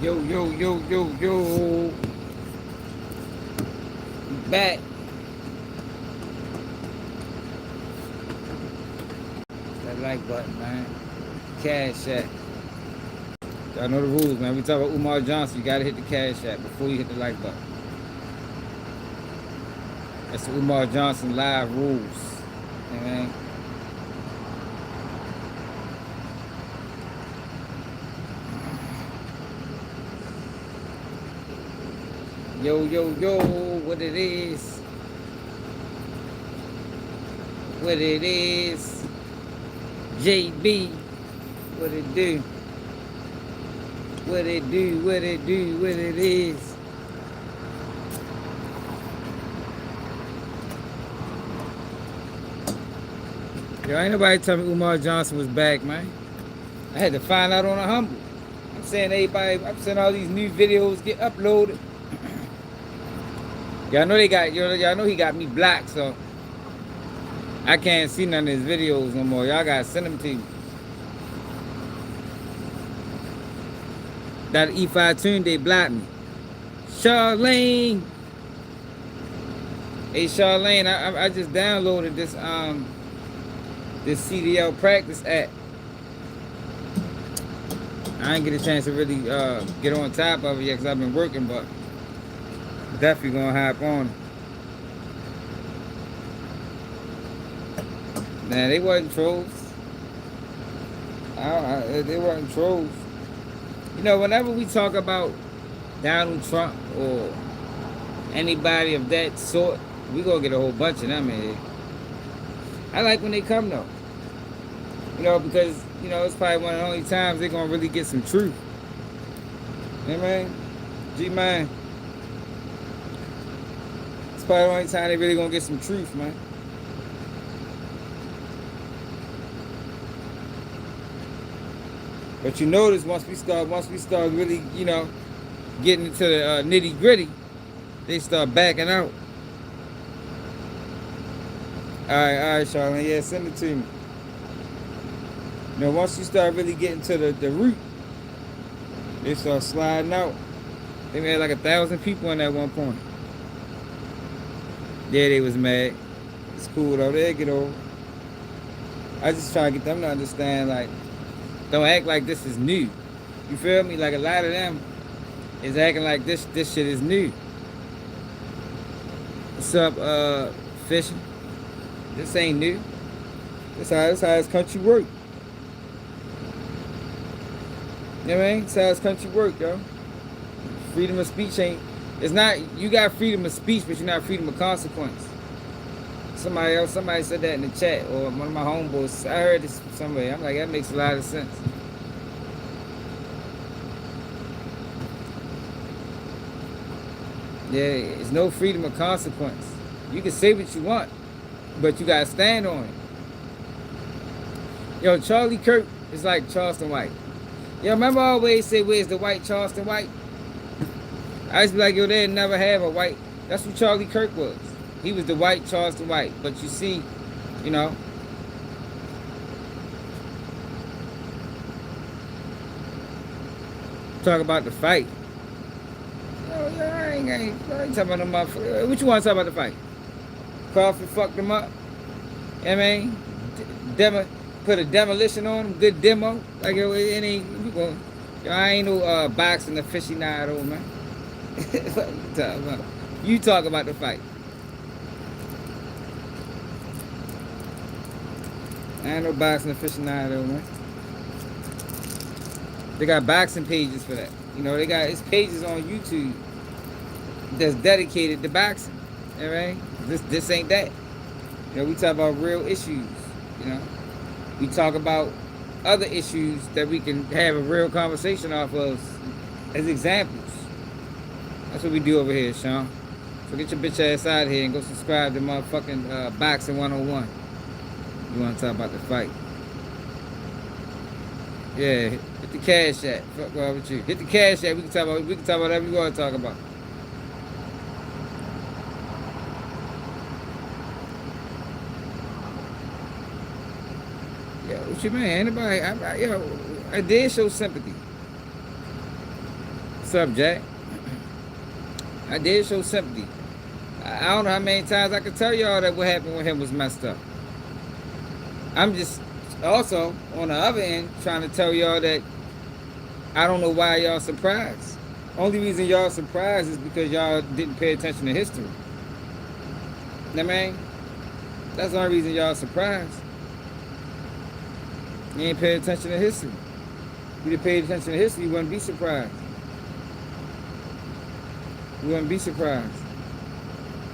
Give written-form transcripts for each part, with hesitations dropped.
Yo, yo, yo, yo, yo. Back. That like button, man. Cash app. Y'all know the rules, man. We talk about Umar Johnson. You gotta hit the cash app before you hit the like button. That's the Umar Johnson live rules. You know what I mean? Yo, yo, yo, what it is. What it is. JB. What it do? What it do? What it do? What it is. Yo, ain't nobody tell me Umar Johnson was back, man. I had to find out on a humble. I'm saying everybody, I'm saying all these new videos get uploaded. Y'all know they got, y'all know he got me blocked, so I can't see none of his videos no more. Y'all gotta send them to me. That E5 tune, they blocked me. Charlene. Hey Charlene, I just downloaded this CDL practice app. I didn't get a chance to really get on top of it yet because I've been working, but definitely gonna hop on. Nah, they wasn't trolls. They weren't trolls. You know, whenever we talk about Donald Trump or anybody of that sort, we gonna get a whole bunch of them in here. I like when they come though. You know, because, you know, it's probably one of the only times they're gonna really get some truth. You know what I mean? G-Man. It's probably the only time they really gonna get some truth, man. But you notice once we start really, you know, getting into the nitty gritty, they start backing out. All right, Charlene, yeah, send it to me. You know, once you start really getting to the root, they start sliding out. They had like 1,000 people in at one point. Yeah, they was mad. It's cool though, they'll get over. I just try to get them to understand, like, don't act like this is new. You feel me? Like a lot of them is acting like this shit is new. What's up, fishing? This ain't new. This how this country work. You know what I mean? That's how this country work, yo. Freedom of speech ain't. It's not. You got freedom of speech, but you're not freedom of consequence. Somebody said that in the chat, or one of my homeboys. I heard this from somebody. I'm like, that makes a lot of sense. Yeah, it's no freedom of consequence. You can say what you want, but you gotta stand on it. Yo, Charlie Kirk is like Charleston White. Yo, remember I always say, where's the white Charleston White? I used to be like, yo, they'd never have a white. That's what Charlie Kirk was. He was the white Charleston White. But you see, you know, talk about the fight. Yo, I ain't talking about them motherfuckers. What you want to talk about the fight? Crawford fucked them up. You know what I mean? Put a demolition on them. Good demo. Like, yo, it ain't, yo, I ain't no boxing aficionado, man. What you talking about? You talk about the fight. I ain't no boxing aficionado, man. They got boxing pages for that. You know, they got it's pages on YouTube that's dedicated to boxing. You know what I mean? This ain't that. You know, we talk about real issues, you know. We talk about other issues that we can have a real conversation off of as examples. That's what we do over here, Sean. So get your bitch ass out of here and go subscribe to motherfucking Boxing 101. You want to talk about the fight. Yeah, hit the cash app. Fuck wrong with you. Hit the cash app. We can talk about whatever you want to talk about. Yo, what you mean? Anybody? I did show sympathy. What's up, Jack? I did show sympathy. I don't know how many times I could tell y'all that what happened with him was messed up. I'm just also on the other end trying to tell y'all that I don't know why y'all surprised. Only reason y'all surprised is because y'all didn't pay attention to history. You know what I mean? That's the only reason y'all surprised. You ain't paying attention to history. If you paid attention to history, you wouldn't be surprised. You wouldn't be surprised.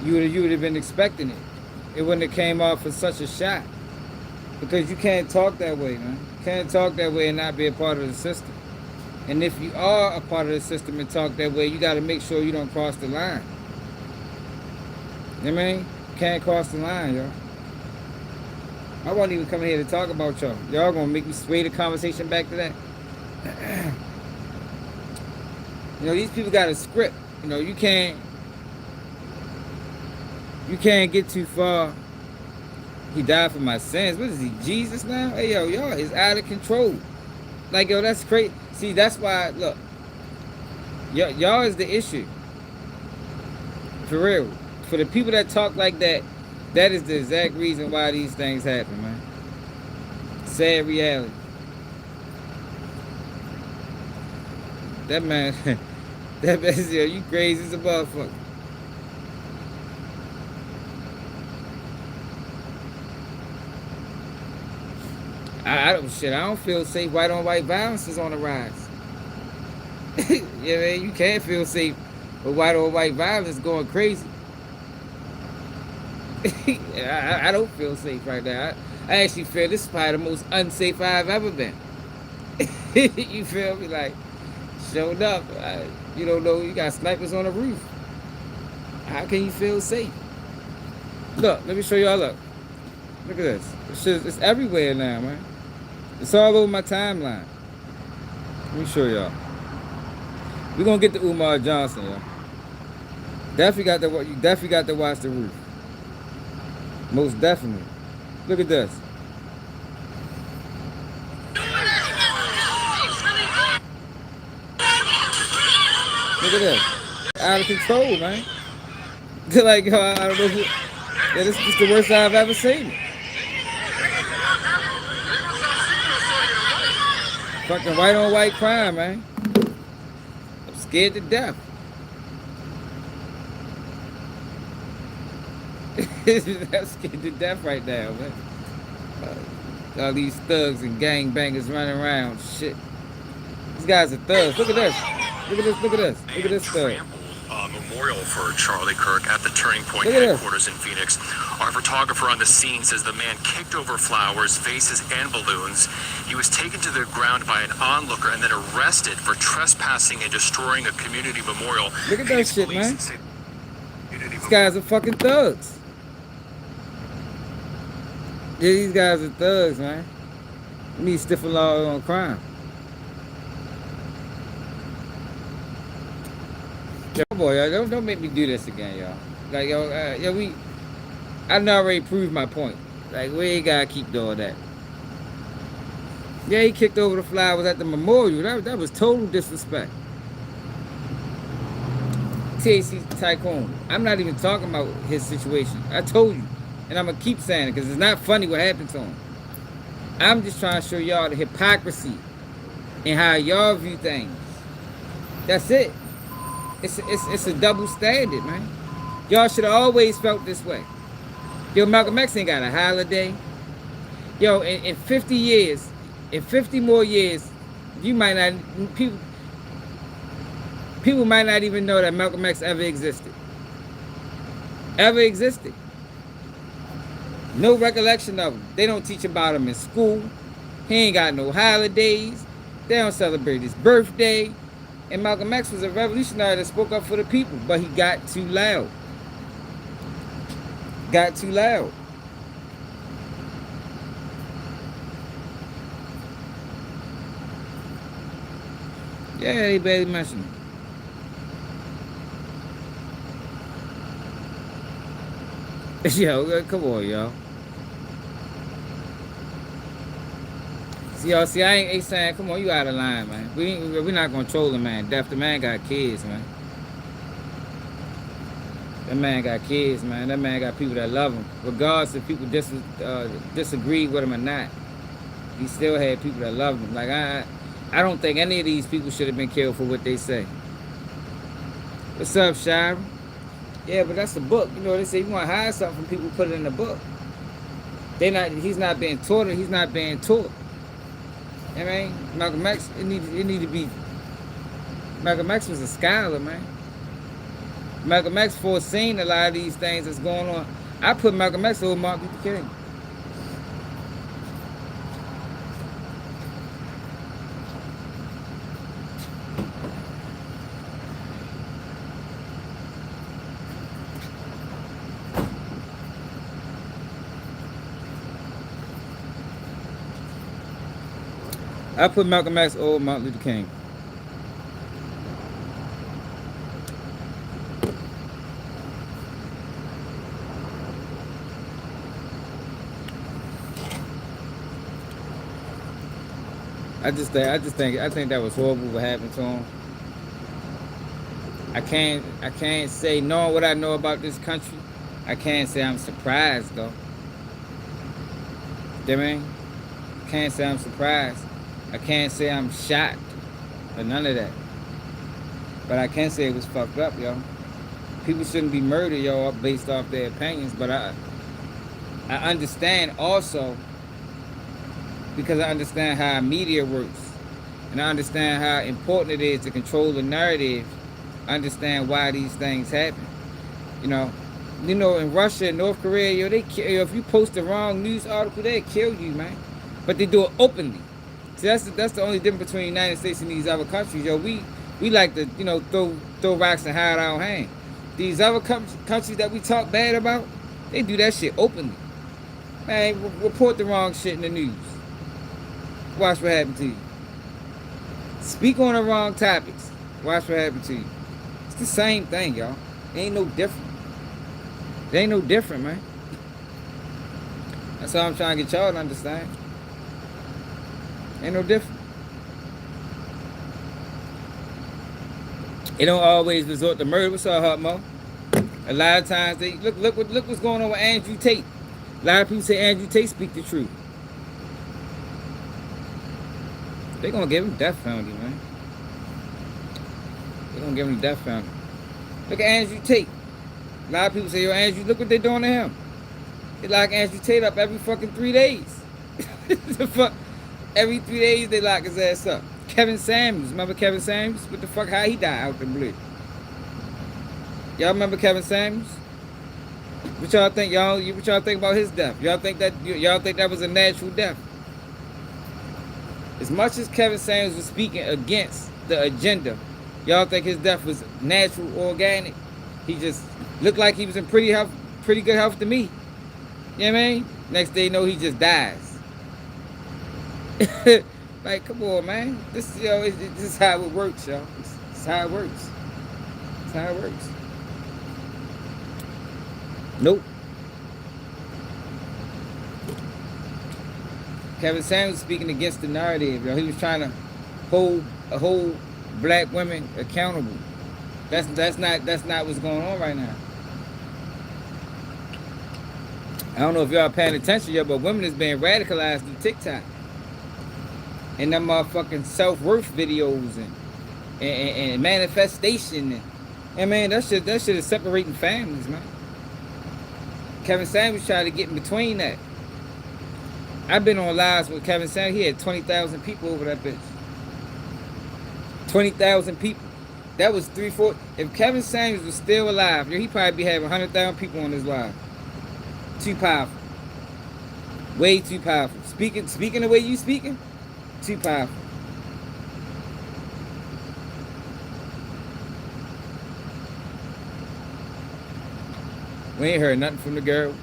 You would have been expecting it. It wouldn't have came off for such a shot. Because you can't talk that way, man. You can't talk that way and not be a part of the system. And if you are a part of the system and talk that way, you got to make sure you don't cross the line. You know what I mean? You can't cross the line, y'all. I wasn't even coming here to talk about y'all. Y'all gonna make me sway the conversation back to that. You know, these people got a script. You know, you can't get too far. He died for my sins. What is he, Jesus now? Hey, yo, y'all is out of control. Like, yo, that's crazy. See, that's why, look, y'all is the issue. For real. For the people that talk like that, that is the exact reason why these things happen, man. Sad reality. That man, yo, you crazy as a motherfucker. I don't feel safe. White on white violence is on the rise. Yeah, man, you can't feel safe, but white on white violence is going crazy. I don't feel safe right now. I actually feel this is probably the most unsafe I've ever been. You feel me? Like, showed up. You don't know, you got snipers on the roof. How can you feel safe? Look, let me show y'all. Look at this. It's everywhere now, man. It's all over my timeline. Let me show y'all. We're gonna get to Umar Johnson, y'all. You definitely got to watch the roof. Most definitely. Look at this. Look at this. Out of control, man. Like, yo, I don't know who. Yeah, this is the worst I've ever seen it. Fucking white on white crime, man. I'm scared to death. I'm scared to death right now, man. All these thugs and gangbangers running around. Shit. These guys are thugs. Look at this. Look at this. Look at this. Look at this thug. Memorial for Charlie Kirk at the Turning Point headquarters in Phoenix. Our photographer on the scene says the man kicked over flowers, vases, and balloons. He was taken to the ground by an onlooker and then arrested for trespassing and destroying a community memorial. Look at that shit, man. These guys are fucking thugs. Yeah, these guys are thugs, man. We need stiffer law on crime. Yo, boy, y'all, don't make me do this again, y'all. Like, yo, I done already proved my point. Like, we ain't gotta keep doing that. Yeah, he kicked over the flowers at the memorial. That was total disrespect. THC Tycoon. I'm not even talking about his situation. I told you. And I'm gonna keep saying it because it's not funny what happened to him. I'm just trying to show y'all the hypocrisy and how y'all view things. That's it. It's a double standard, man. Y'all should have always felt this way. Yo, Malcolm X ain't got a holiday. Yo, in 50 years, in 50 more years, you might not, people might not even know that Malcolm X ever existed. Ever existed. No recollection of him. They don't teach about him in school. He ain't got no holidays. They don't celebrate his birthday. And Malcolm X was a revolutionary that spoke up for the people, but he got too loud. Got too loud. Yeah, they barely mentioned it. Yo, come on, y'all. See, I ain't saying, come on, you out of line, man. We not gonna troll the man. Deaf, the man got kids, man. That man got kids, man. That man got people that love him. Regardless if people disagree with him or not, he still had people that love him. Like, I don't think any of these people should have been killed for what they say. What's up, Shira? Yeah, but that's the book. You know, they say you want to hide something from people, put it in the book. He's not being taught it. He's not being taught. I mean, Malcolm X, it need to be. Malcolm X was a scholar, man. Malcolm X foreseen a lot of these things that's going on. I put Malcolm X over Martin Luther King. I put Malcolm X over Martin Luther King. I think that was horrible what happened to him. I can't say, knowing what I know about this country, I can't say I'm surprised though. You know what I mean? I can't say I'm surprised. I can't say I'm shocked or none of that. But I can say it was fucked up, yo. People shouldn't be murdered, yo, based off their opinions. But I understand also, because I understand how media works. And I understand how important it is to control the narrative. I understand why these things happen. You know, in Russia and North Korea, yo, if you post the wrong news article, they kill you, man. But they do it openly. See, that's the only difference between the United States and these other countries, yo. We like to, throw rocks and hide our hand. These other countries that we talk bad about, they do that shit openly. Man, report the wrong shit in the news. Watch what happened to you. Speak on the wrong topics. Watch what happened to you. It's the same thing, y'all. It ain't no different. It ain't no different, man. That's all I'm trying to get y'all to understand. Ain't no different. It don't always resort to murder. What's up, Hot Mo? A lot of times they look what's going on with Andrew Tate. A lot of people say Andrew Tate speak the truth. They're gonna give him death penalty, man. They're gonna give him death penalty. Look at Andrew Tate. A lot of people say, yo, Andrew, look what they're doing to him. They lock Andrew Tate up every fucking 3 days. The fuck? Every 3 days they lock his ass up. Kevin Samuels, remember Kevin Samuels? What the fuck? How he died out the blue? Y'all remember Kevin Samuels? What y'all think? What y'all think about his death? Y'all think that was a natural death? As much as Kevin Samuels was speaking against the agenda, y'all think his death was natural, organic? He just looked like he was in pretty good health to me. You know what I mean? Next day, he just dies. Like, come on, man. This is how it works, y'all. This is how it works. It's how it works. Nope. Kevin Samuels speaking against the narrative, yo. He was trying to hold black women accountable. That's not what's going on right now. I don't know if y'all paying attention yet, but women is being radicalized through TikTok. And them motherfucking self-worth videos and manifestation. And man, that shit is separating families, man. Kevin Samuels tried to get in between that. I've been on lives with Kevin Samuels. He had 20,000 people over that bitch. 20,000 people. That was 3-4. If Kevin Samuels was still alive, he probably be having 100,000 people on his live. Too powerful. Way too powerful. Speaking the way you speaking, too powerful. We ain't heard nothing from the girl.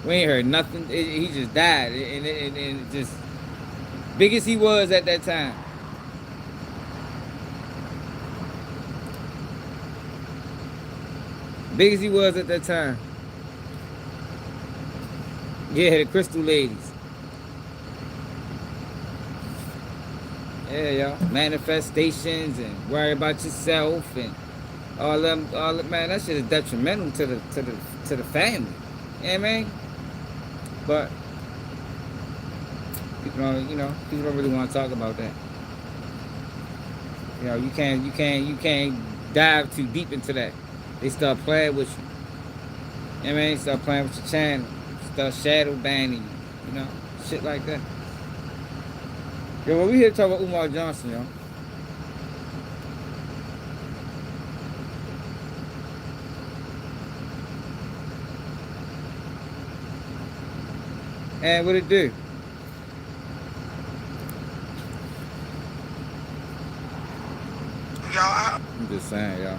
We ain't heard nothing. He just died. And it just, big as he was at that time. Big as he was at that time. Yeah, the Crystal Ladies. Yeah, yo. Manifestations and worry about yourself and all them, man, that shit is detrimental to the family. You know what I mean? But people don't really want to talk about that. You can't dive too deep into that. They start playing with you. You know what I mean? Start playing with your channel. Start shadow banning you. You know? Shit like that. Yo, well, we here to talk about Umar Johnson, yo. And what it do? I'm just saying, y'all.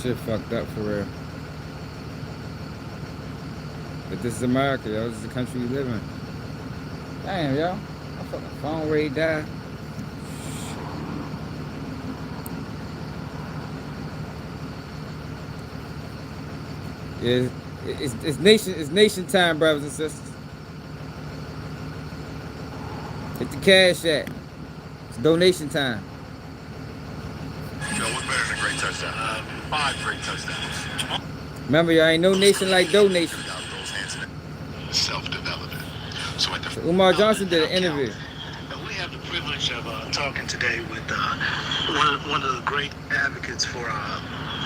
Shit fucked up for real. But this is America, yo. This is the country we live in. Damn, yo. My fucking phone ready to die. Yeah, it's nation time, brothers and sisters. Hit the cash app. It's donation time. Joe, what's better than a great touchdown? 5 great touchdowns. Remember, y'all ain't no nation like donation. Self-development. So Umar Johnson did an interview. We have the privilege of talking today with one of the great advocates for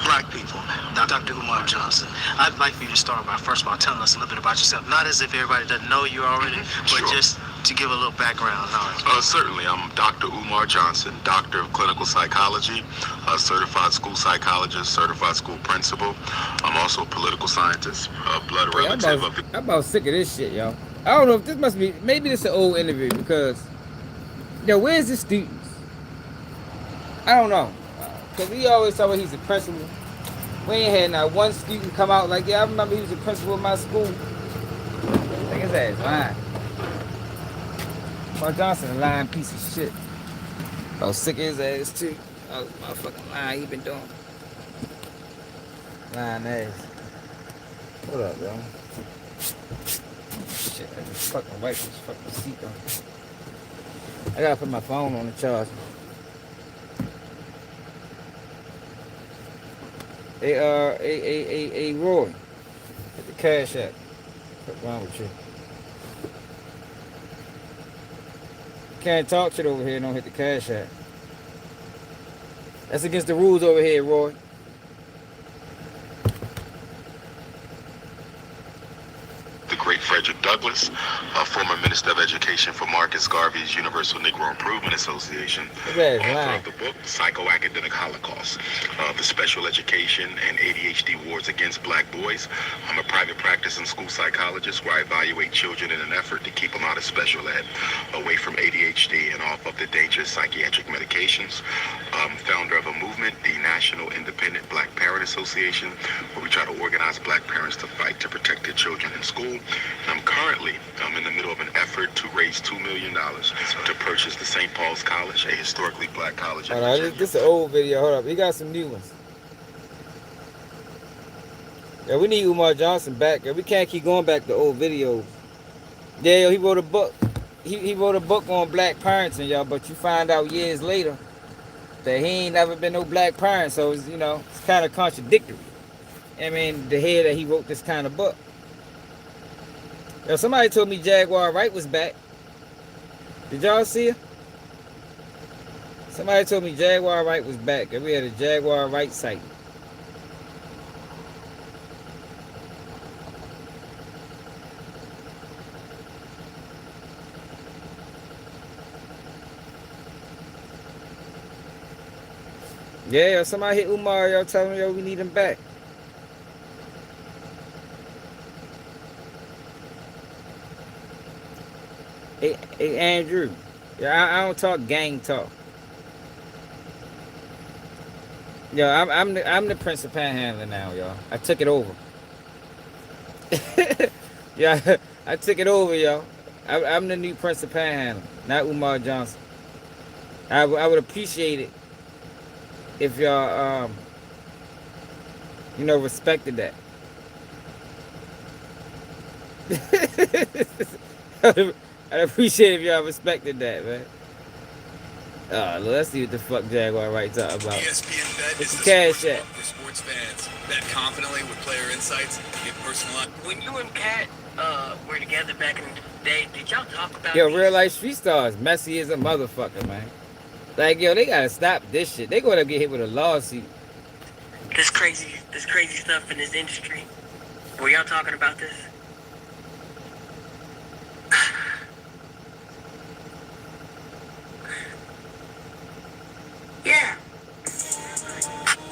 Black people, Dr. Umar Johnson. I'd like for you to start by first of all telling us a little bit about yourself. Not as if everybody doesn't know you already, but just to give a little background knowledge. Certainly. I'm Dr. Umar Johnson, Doctor of Clinical Psychology, a certified school psychologist, certified school principal. I'm also a political scientist, a blood relative of the... I'm about sick of this shit, y'all. I don't know if this must be... Maybe this is an old interview because... Yo, where's the students? I don't know. Because we always talk about he's a principal. We ain't had not one student come out like, yeah, I remember he was a principal in my school. I think his ass lying. Umar Johnson, a lying piece of shit. I was sick of his ass too. I was motherfucking lying he been doing. Lying ass. What up, yo? Shit, I just fucking wipe this fucking seat on. I gotta put my phone on the charge. Hey, Roy. Hit the cash app. What's wrong with you? Can't talk shit over here and don't hit the cash app. That's against the rules over here, Roy. The great Frederick Douglass, a former Minister of Education for Marcus Garvey's Universal Negro Improvement Association, author of the book Psychoacademic Holocaust, the Special Education and ADHD Wars Against Black Boys. I'm a private practicing school psychologist where I evaluate children in an effort to keep them out of special ed, away from ADHD and off of the dangerous psychiatric medications. Founder of a movement, the National Independent Black Parent Association, where we try to organize black parents to fight to protect their children in school. And I'm in the middle of an effort to raise $2 million to purchase the St. Paul's College, a historically black college. Hold on, this is an old video. Hold up, we got some new ones. Yeah, we need Umar Johnson back. We can't keep going back to old videos. Yeah, he wrote a book. He wrote a book on black parenting, y'all. But you find out years later that he ain't never been no black parent. So it's, it's kind of contradictory. I mean, to hear that he wrote this kind of book. Yo, somebody told me Jaguar Wright was back. Did y'all see her? Somebody told me Jaguar Wright was back. And we had a Jaguar Wright site. Yeah, yo, somebody hit Umar, y'all telling me, yo, we need him back. Hey, Andrew. Yeah, I don't talk gang talk. Yo, I'm the Prince of Panhandling now, y'all. I took it over. Yeah, I took it over, y'all. I'm the new Prince of Panhandling, not Umar Johnson. I would appreciate it if y'all respected that. I'd appreciate if y'all respected that, man. Let's see what the fuck Jaguar writes up about. ESPN Bet It's is the the cash sports app. book for sports fans. Bet confidently with player insights. Get personalized. When you and Kat were together back in the day, did y'all talk about Yo, these? real life street stars, messy as a motherfucker, man. Like, yo, they gotta stop this shit. They gonna get hit with a lawsuit. This crazy stuff in this industry? Were y'all talking about this? Yeah.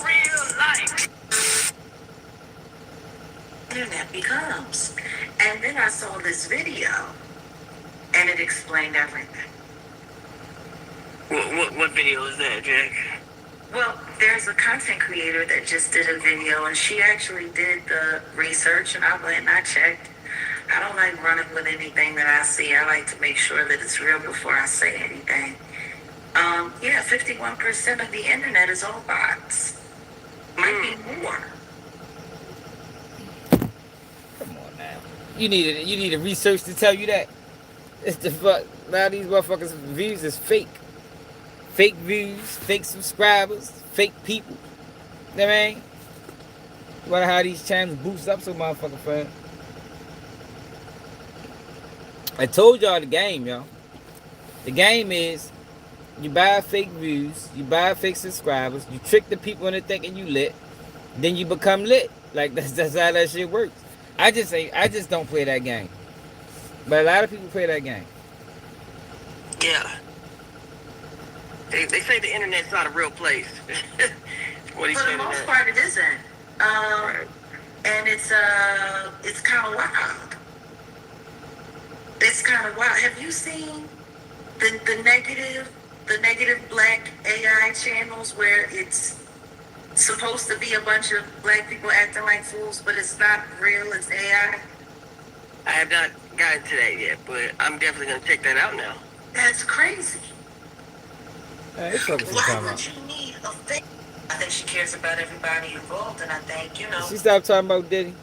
Real life. Internet becomes. And then I saw this video, and it explained everything. What video is that, Jack? Well, there's a content creator that just did a video, and she actually did the research, and I went and I checked. I don't like running with anything that I see. I like to make sure that it's real before I say anything. 51% of the internet is all bots. Might be more. Come on now. You need a research to tell you that. It's the fuck. Now these motherfuckers' views is fake. Fake views, fake subscribers, fake people. You know what I mean? Wonder how these channels boost up so motherfucking fast. I told y'all the game, y'all. The game is you buy fake views, you buy fake subscribers, you trick the people into thinking you lit, then you become lit. Like that's how that shit works. I just don't play that game. But a lot of people play that game. Yeah. They say the internet's not a real place. What he For the said most part, it isn't. And it's kind of wild. It's kind of wild. Have you seen the negative black AI channels where it's supposed to be a bunch of black people acting like fools, but it's not real, it's AI? I have not gotten to that yet, but I'm definitely gonna check that out now. That's crazy. Hey, it's fucking Why time would out. you need a fake? I think she cares about everybody involved, and I think, She stopped talking about Diddy.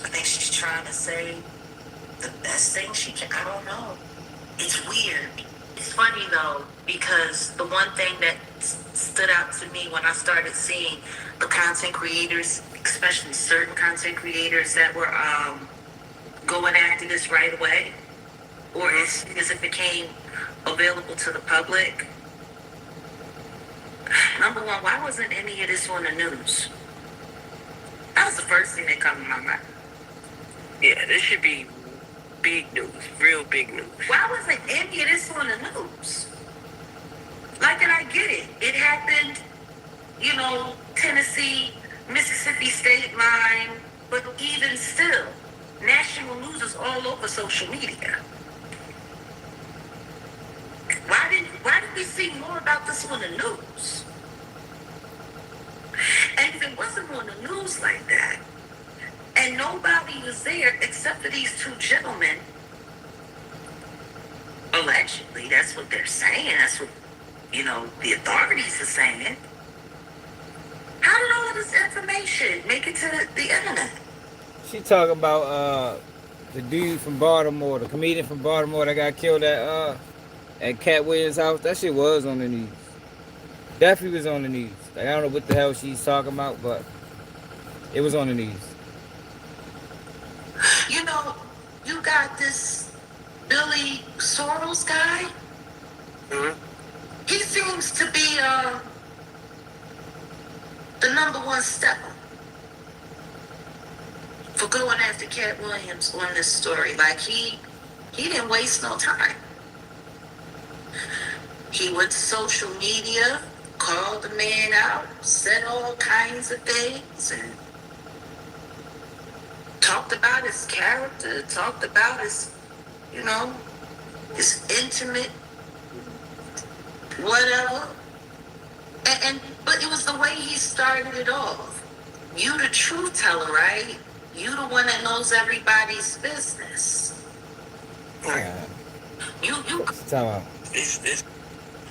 I think she's trying to say the best thing she can. I don't know. It's weird. It's funny though, because the one thing that stood out to me when I started seeing the content creators, especially certain content creators that were going after this right away, or as soon as it became available to the public. Number one, why wasn't any of this on the news? That was the first thing that came to my mind. Yeah, this should be big news, real big news. Why wasn't any of this on the news? Like, and I get it. It happened, Tennessee, Mississippi state line, but even still, national news is all over social media. Why did we see more about this on the news? And if it wasn't on the news like that, and nobody was there except for these two gentlemen, allegedly, that's what they're saying, that's what, the authorities are saying. How did all of this information make it to the internet? She talking about the dude from Baltimore, the comedian from Baltimore that got killed at Cat Williams' house. That shit was on the news. Definitely was on the news. Like, I don't know what the hell she's talking about, but it was on the news. You got this Billy Soros guy. Mm-hmm. He seems to be the number one stepper for going after Cat Williams on this story. Like, he didn't waste no time. He went to social media, called the man out, said all kinds of things, and talked about his character, talked about his intimate whatever. But it was the way he started it off. You the truth teller, right? You the one that knows everybody's business. Yeah. You She's talking about.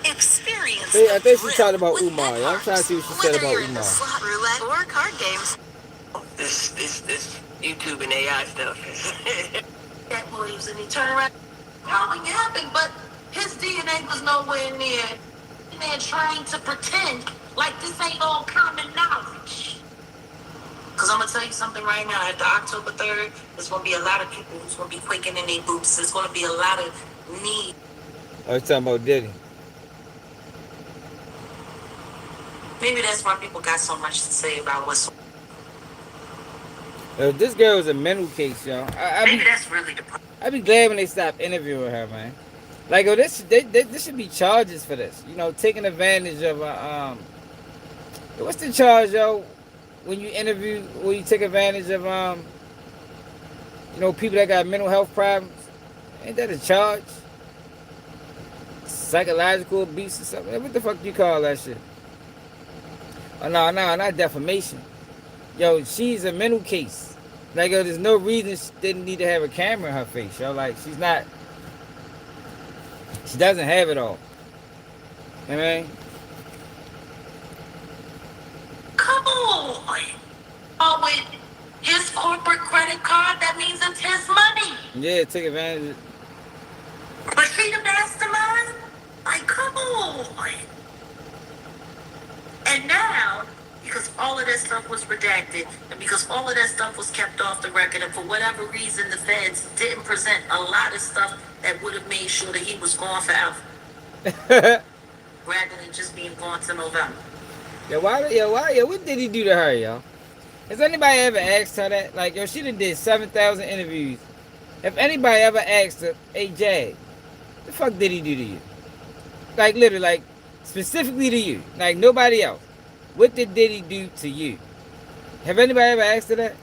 Experience. I think she the talking about thrill Umar. with I'm trying to see what she said Whether about you're into Umar. slot roulette or card games. This YouTube and AI stuff. Cat Williams, and he turned around. Nothing happened, but his DNA was nowhere near. And they're trying to pretend like this ain't all common knowledge. Because I'm going to tell you something right now. After October 3rd, there's going to be a lot of people who's going to be quaking in their boots. There's going to be a lot of need. I was talking about Diddy. Maybe that's why people got so much to say about what's. This girl is a mental case, y'all. Maybe that's really the problem. I'd be glad when they stop interviewing her, man. Like, oh, this should be charges for this. You know, taking advantage of what's the charge, yo? When you take advantage of people that got mental health problems. Ain't that a charge? Psychological abuse or something? What the fuck do you call that shit? Oh no, not defamation. Yo, she's a mental case. Like, yo, there's no reason she didn't need to have a camera in her face, yo. Like, she doesn't have it all. You know what I mean? Come on. Oh, with his corporate credit card, that means it's his money. Yeah, take advantage of it. But she the mastermind? Like, come on. And now, because all of that stuff was redacted, and because all of that stuff was kept off the record, and for whatever reason, the feds didn't present a lot of stuff that would have made sure that he was gone forever. Rather than just being gone to November. What did he do to her, yo? Has anybody ever asked her that? Like, yo, she done did 7,000 interviews. If anybody ever asked her, hey, Jag, the fuck did he do to you? Like, literally, like, specifically to you. Like, nobody else. What did Diddy do to you? Have anybody ever asked her that?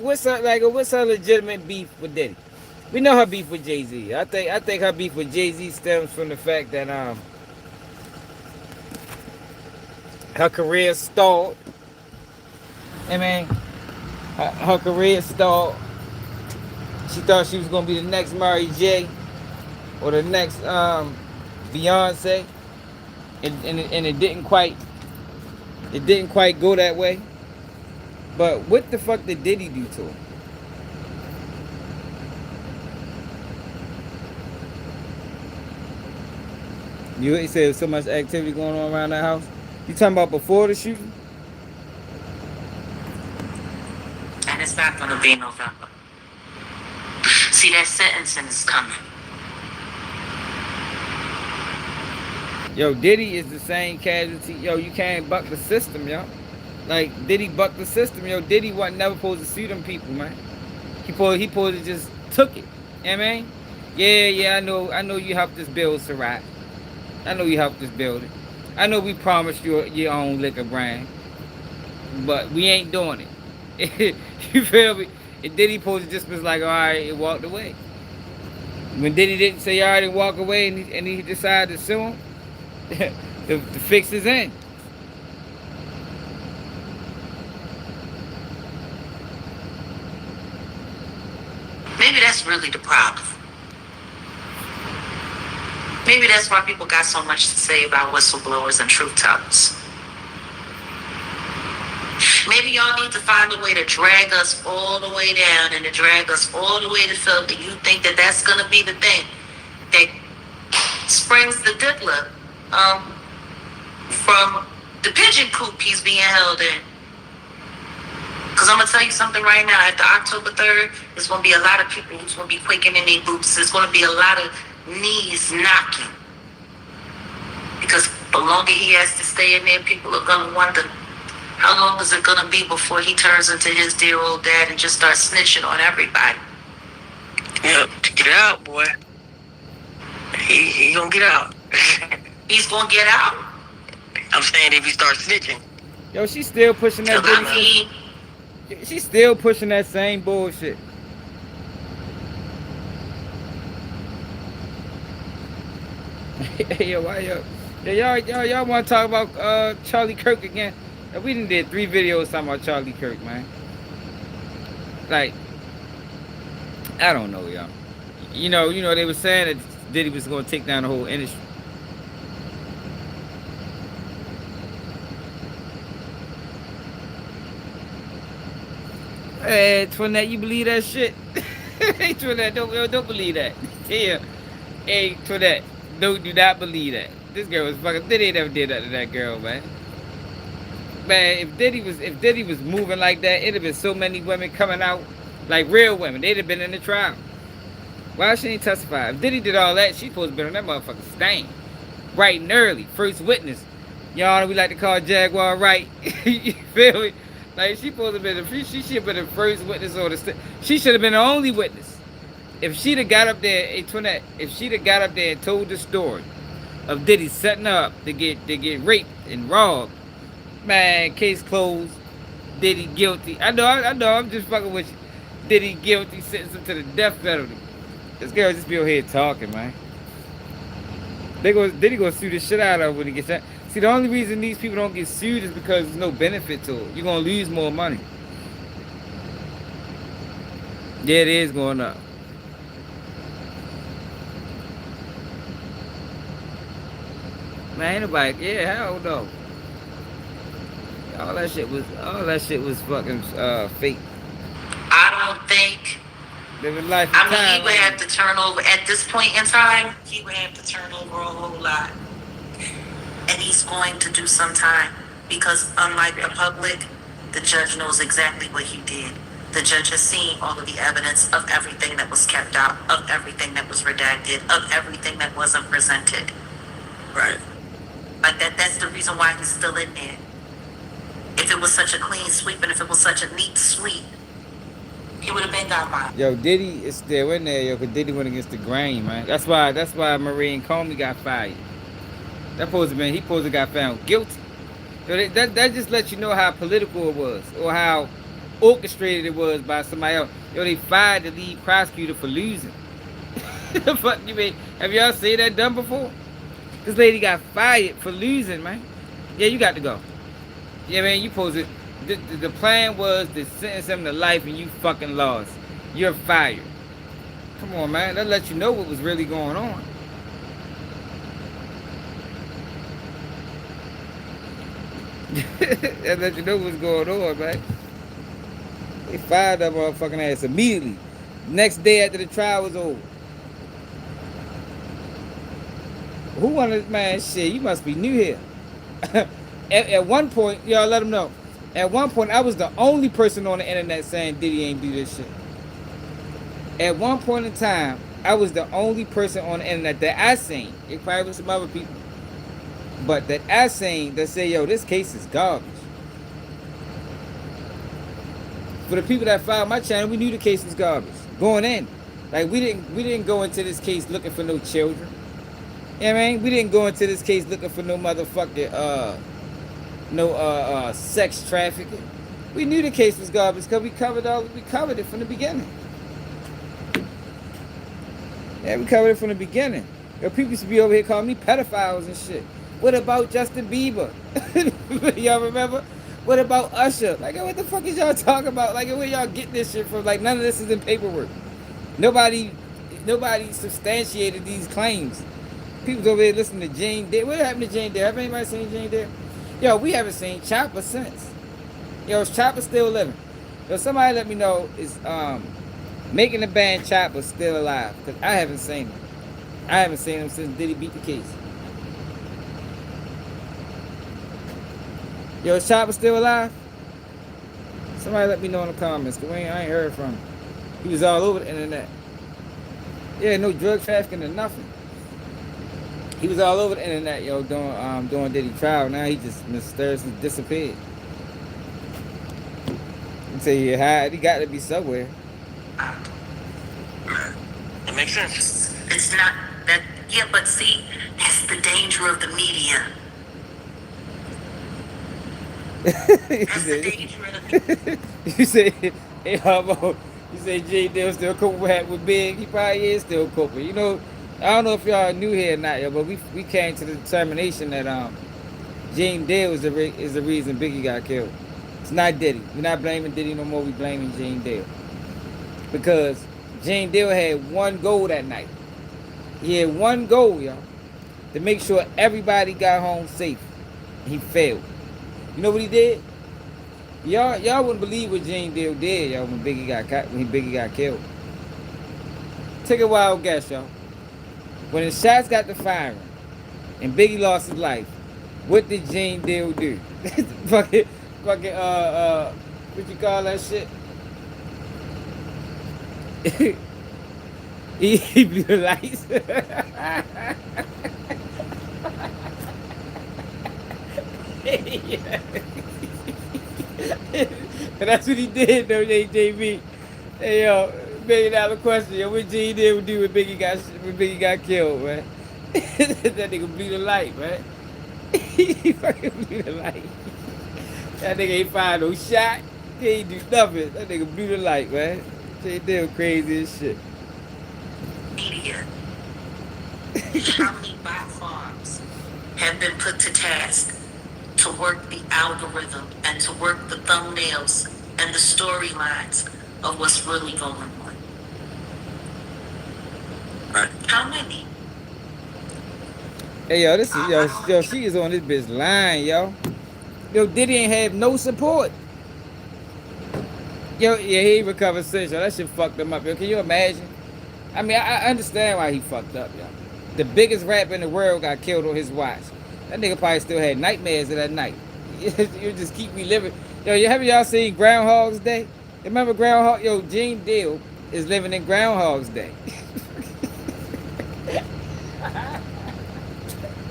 what's her legitimate beef with Diddy? We know her beef with Jay-Z. I think her beef with Jay-Z stems from the fact that her career stalled. I mean, her career stalled. She thought she was gonna be the next Mary J. or the next Beyonce, and it didn't quite go that way. But what the fuck did Diddy do to her? You said there was so much activity going on around that house. You talking about before the shooting? And it's not going to be November. See, that sentencing is coming. Yo, Diddy is the same casualty. Yo, you can't buck the system, yo. Like, Diddy bucked the system, yo. Diddy wasn't never supposed to sue them people, man. He supposed to just took it. You know what I mean? Yeah, I know you helped us build Ciroc. I know you helped us build it. I know we promised you your own liquor brand. But we ain't doing it. You feel me? And Diddy supposed to just was like, alright, it walked away. When Diddy didn't say alright and walk away and he decided to sue him, the fix is in. Maybe that's really the problem. Maybe that's why people got so much to say about whistleblowers and truth tellers. Maybe y'all need to find a way to drag us all the way down and to drag us all the way to filthy. You think that that's going to be the thing that springs the diddler from the pigeon coop he's being held in. Because I'm going to tell you something right now. After October 3rd, there's going to be a lot of people who's going to be quaking in their boots. There's going to be a lot of knees knocking. Because the longer he has to stay in there, people are going to wonder, how long is it going to be before he turns into his dear old dad and just starts snitching on everybody? Yep, to get out, boy. He gonna get out. He's going to get out? I'm saying if he starts snitching. Yo, she's still pushing that. I mean, she's still pushing that same bullshit. Yo, why y'all want to talk about Charlie Kirk again? We done did 3 videos talking about Charlie Kirk, man. Like, I don't know, y'all. You know, they were saying that Diddy was going to take down the whole industry. Hey, Twinette, you believe that shit? Hey, Twinette, don't believe that. Yeah. Hey, Twinette, do not believe that. This girl was fucking. Diddy never did that to that girl, man. Man, if Diddy was moving like that, it'd have been so many women coming out, like real women. They'd have been in the trial. Why she ain't testify? If Diddy did all that, she supposed to be on that motherfucking stand. Bright and early, first witness. Y'all, we like to call Jaguar right. You feel me? Like she supposed to be she should have been the first witness on the stand. She should have been the only witness. If she'd have got up there, Antoinette, if she'd have got up there and told the story of Diddy setting her up to get raped and robbed, man, case closed. Diddy guilty. I know, I'm just fucking with you. Diddy guilty, sentence him to the death penalty. This girl just be over here talking, man. Diddy gonna sue the shit out of her when he gets that. See, the only reason these people don't get sued is because there's no benefit to it. You're gonna lose more money. Yeah, it is going up. Man, ain't nobody, yeah, hell no. All that shit was fucking fake. I don't think. Living life. I mean, he would have to turn over at this point in time. He would have to turn over a whole lot, and he's going to do some time because, unlike the public, the judge knows exactly what he did. The judge has seen all of the evidence of everything that was kept out, of everything that was redacted, of everything that wasn't presented. Right. Like that's the reason why he's still in there. If it was such a clean sweep and if it was such a neat sweep, he would have been got by. Yo, Diddy is still in there, yo, because Diddy went against the grain, man. That's why Marie and Comey got fired. He supposed to got found guilty. So that just lets you know how political it was, or how orchestrated it was by somebody else. Yo, they fired the lead prosecutor for losing. The fuck you mean? Have y'all seen that done before? This lady got fired for losing, man. Yeah, you got to go. Yeah, man, you supposed to. The plan was to sentence him to life, and you fucking lost. You're fired. Come on, man. That lets you know what was really going on. That lets you know what's going on, man. They fired that motherfucking ass immediately. Next day after the trial was over. Who wanted, man, shit, you must be new here. At one point, y'all let them know. At one point, I was the only person on the internet saying Diddy ain't do this shit. At one point in time, I was the only person on the internet that I seen. It probably was some other people. But that I seen that say, yo, this case is garbage. For the people that followed my channel, we knew the case was garbage. Going in. Like we didn't go into this case looking for no children. You know what I mean? We didn't go into this case looking for no motherfucking sex trafficking. We knew the case was garbage because we covered it from the beginning. Yeah, we covered it from the beginning. Yo, people used to be over here calling me pedophiles and shit. What about Justin Bieber? Y'all remember? What about Usher? Like, what the fuck is y'all talking about? Like, where y'all getting this shit from? Like, none of this is in paperwork. Nobody substantiated these claims. People's over here listening to Jane Dare. What happened to Jane Dare? Have anybody seen Jane Dare? Yo, we haven't seen Chopper since. Yo, is Chopper still living? Yo, somebody let me know, is Making the Band Chopper still alive? Because I haven't seen him. I haven't seen him since Diddy beat the case. Yo, is Chopper still alive? Somebody let me know in the comments, because I ain't heard from him. He was all over the internet. Yeah, no drug trafficking or nothing. He was all over the internet, yo, doing Diddy trial. Now he just mysteriously disappeared. You say he hide, he got to be somewhere. It makes sense. It's not that, yeah, but see, that's the danger of the media. That's the danger of the media. You say, hey, Harbo, you say Jay Dale still coping with Big. He probably is still coping. You know, I don't know if y'all new here or not, yo, but we came to the determination that James Dale is the reason Biggie got killed. It's not Diddy. We're not blaming Diddy no more. We're blaming James Dale. Because James Dale had one goal that night. He had one goal, y'all, to make sure everybody got home safe. He failed. You know what he did? Y'all wouldn't believe what Gene Deal did, y'all, when Biggie got killed. Take a wild guess, y'all. When the shots got to firing and Biggie lost his life, what did Gene Deal do? fucking, what you call that shit? he blew the lights. And that's what he did, though, JB. Hey, yo, $1 million question. Yo, what Gene Deal do when Biggie got killed, man? That nigga blew the light, man. He fucking blew the light. That nigga ain't fired no shot. He ain't do nothing. That nigga blew the light, man. They deal crazy as shit. Media. How many bot farms have been put to task to work the algorithm and to work the thumbnails and the storylines of what's really going on? Right. How many? Hey, yo, this is yo. She is on this bitch line, yo. Yo, Diddy ain't have no support. Yo, yeah, he recovered since, yo. That shit fucked him up, yo. Can you imagine? I mean, I understand why he fucked up, yo. The biggest rapper in the world got killed on his watch. That nigga probably still had nightmares of that night. You just keep reliving. Yo, have y'all seen Groundhog's Day? Remember Groundhog? Yo, Gene Deal is living in Groundhog's Day.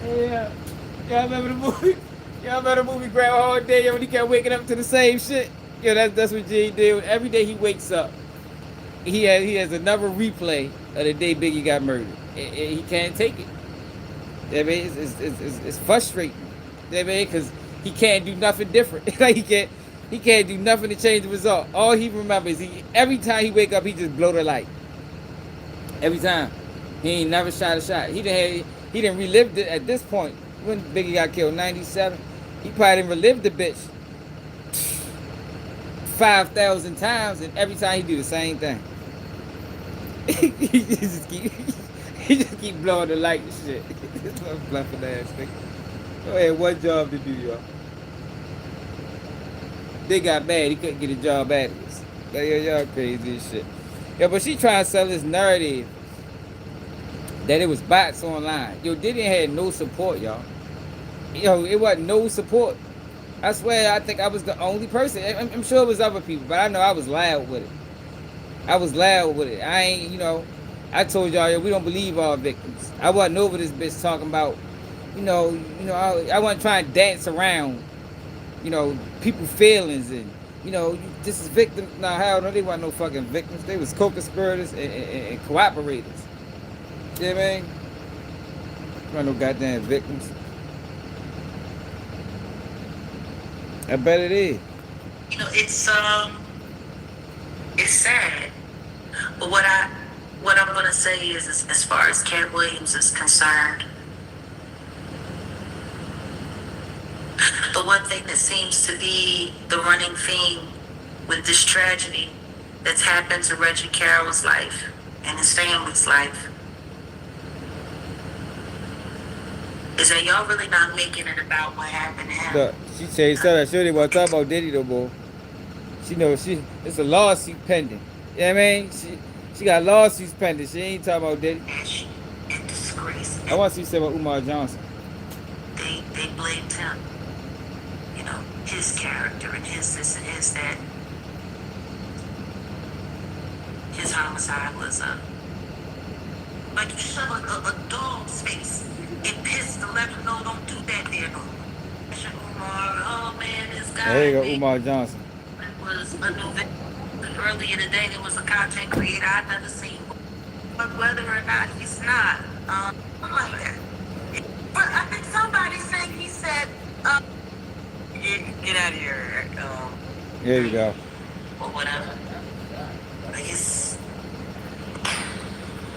Yeah. Y'all remember the movie? Y'all remember the movie Groundhog Day? Yo, when he kept waking up to the same shit? Yo, that's what Gene did. Every day he wakes up, he has another replay of the day Biggie got murdered. And he can't take it. I mean, it's frustrating. I mean, because he can't do nothing different. Like he can't do nothing to change the result. All he remembers, every time he wake up, he just blow the light. Every time. He ain't never shot a shot. He didn't relive it at this point. When Biggie got killed, 97, he probably didn't relive the bitch 5,000 times, and every time he do the same thing. he just keep blowing the light and shit. This one bluffing ass nigga. Go ahead, one job to do, y'all. They got mad, he couldn't get a job afterwards. Like, yo, y'all crazy as shit. Yeah, but she trying to sell this narrative that it was bots online. Yo, Diddy had no support, y'all. Yo, it wasn't no support. I swear, I think I was the only person. I'm sure it was other people, but I know I was loud with it. I was loud with it. I ain't, I told y'all, yo, we don't believe all victims. I wasn't over this bitch talking about, I wasn't trying to dance around, people's feelings and, this is victims. Nah, hell no, they weren't no fucking victims. They was co-conspirators and cooperators. You know what I mean? There weren't no goddamn victims. I bet it is. It's sad. But what I'm gonna say is as far as Cat Williams is concerned, the one thing that seems to be the running theme with this tragedy that's happened to Reggie Carroll's life and his family's life is that y'all really not making it about what happened to him. Look, she changed that. She didn't want to talk about Diddy no more. She knows it's a lawsuit pending. You know what I mean? She got lawsuits pending. She ain't talking about Diddy. And disgrace. I want to see you say about Umar Johnson. They blamed him. His character and his this and his that. His homicide was like you shove a dog's face and piss to let him know don't do that there no more. Umar, oh man, this guy. There you go, Umar Johnson. Was a new victim. Earlier today there was a content creator I'd never seen, but whether or not he's not, like that. But I think somebody said he said, get out of here. There you go. Or whatever. I guess.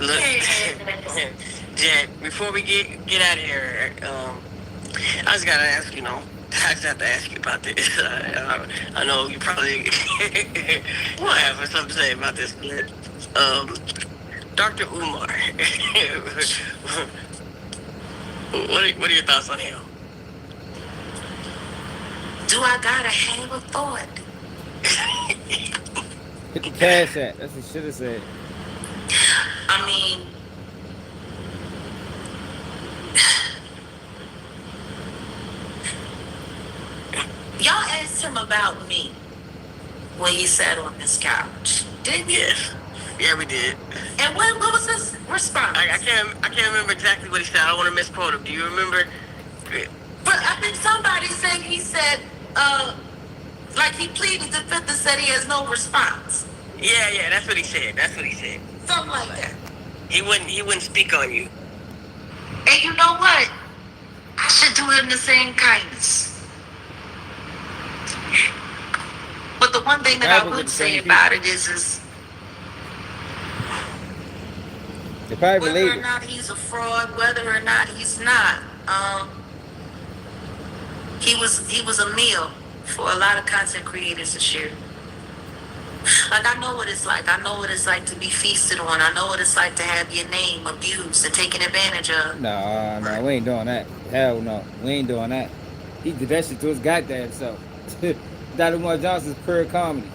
Look, Jet, before we get out of here, I just gotta ask, I just have to ask you about this. I know you probably will have something to say about this. Dr. Umar, what are your thoughts on him? Do I gotta have a thought? Hit the cash app. That's what should have said. I mean, y'all asked him about me when he sat on his couch, didn't you? Yes. Yeah, we did. And what was his response? I can't remember exactly what he said. I don't want to misquote him. Do you remember? But I think somebody said he said, like he pleaded the fifth and said he has no response. Yeah, that's what he said. Something like that. He wouldn't speak on you. And you know what? I should do him the same kindness. But the one thing that I would say about it is They're probably whether or related. not he's a fraud, whether or not he's not, he was a meal for a lot of content creators this year. Like, I know what it's like. I know what it's like to be feasted on. I know what it's like to have your name abused and taken advantage of. No, we ain't doing that. Hell no, we ain't doing that. He did that shit to his goddamn self. Dr. Umar Johnson's pure comedy.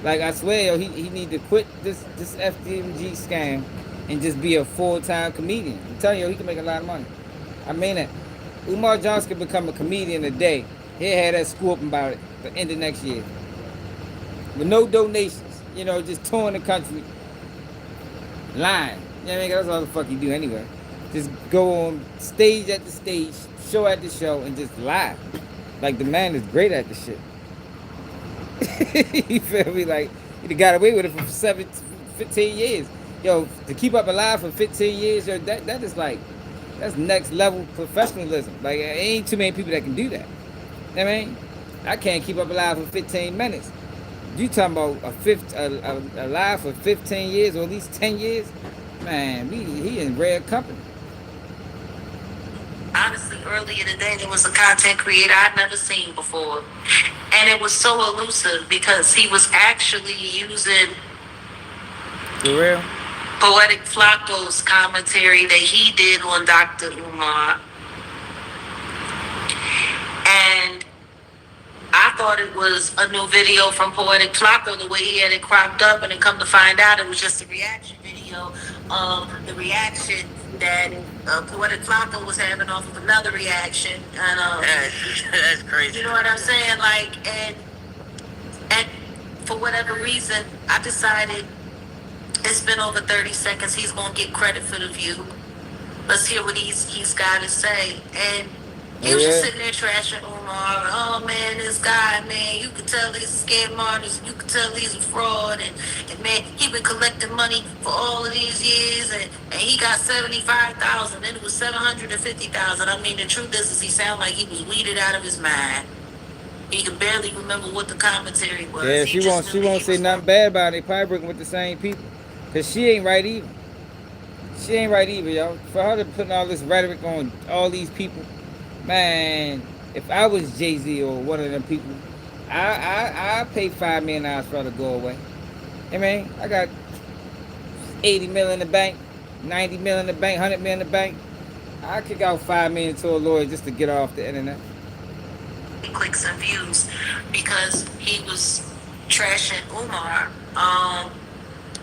Like I swear, yo, he need to quit this FDMG scam and just be a full-time comedian. I'm telling you, he can make a lot of money. I mean that. Umar Johnson can become a comedian today. He'll have that school open by the end of next year. With no donations. You know, just touring the country. Lying. You know what I mean? That's all the fuck you do anyway. Just go on stage at the stage, show at the show, and just lie. Like, the man is great at the shit. You feel me? Like, he got away with it for 15 years. Yo, to keep up alive for 15 years, yo, that is like, that's next level professionalism. Like, there ain't too many people that can do that. You know what I mean? I can't keep up alive for 15 minutes. You talking about alive for 15 years or at least 10 years? Man, he in rare company. Honestly, earlier today, there was a content creator I'd never seen before. And it was so elusive because he was actually using For real? Poetic Flacco's commentary that he did on Dr. Umar. And I thought it was a new video from Poetic Flacco, the way he had it cropped up, and then come to find out it was just a reaction video of the reaction that Poetic Flacco was having off of another reaction. And That's crazy. you know what I'm saying? Like, and for whatever reason, I decided it's been over 30 seconds. He's gonna get credit for the view. Let's hear what he's got to say. And he was just sitting there trashing Umar. Oh man, this guy, man, you could tell he's a scam artist. You could tell he's a fraud. And man, he been collecting money for all of these years. And he got 75,000. Then it was 750,000. I mean, the truth is he sounded like he was weeded out of his mind. He could barely remember what the commentary was. Yeah, she won't say nothing bad about it. They probably working with the same people. Because she ain't right either. She ain't right either, yo. For her to put all this rhetoric on all these people, man, if I was Jay-Z or one of them people, I pay $5 million for her to go away. I mean, I got 80 million in the bank, 90 million in the bank, 100 million in the bank. I kick out $5 million to a lawyer just to get her off the internet. Clicks and views because he was trashing Umar.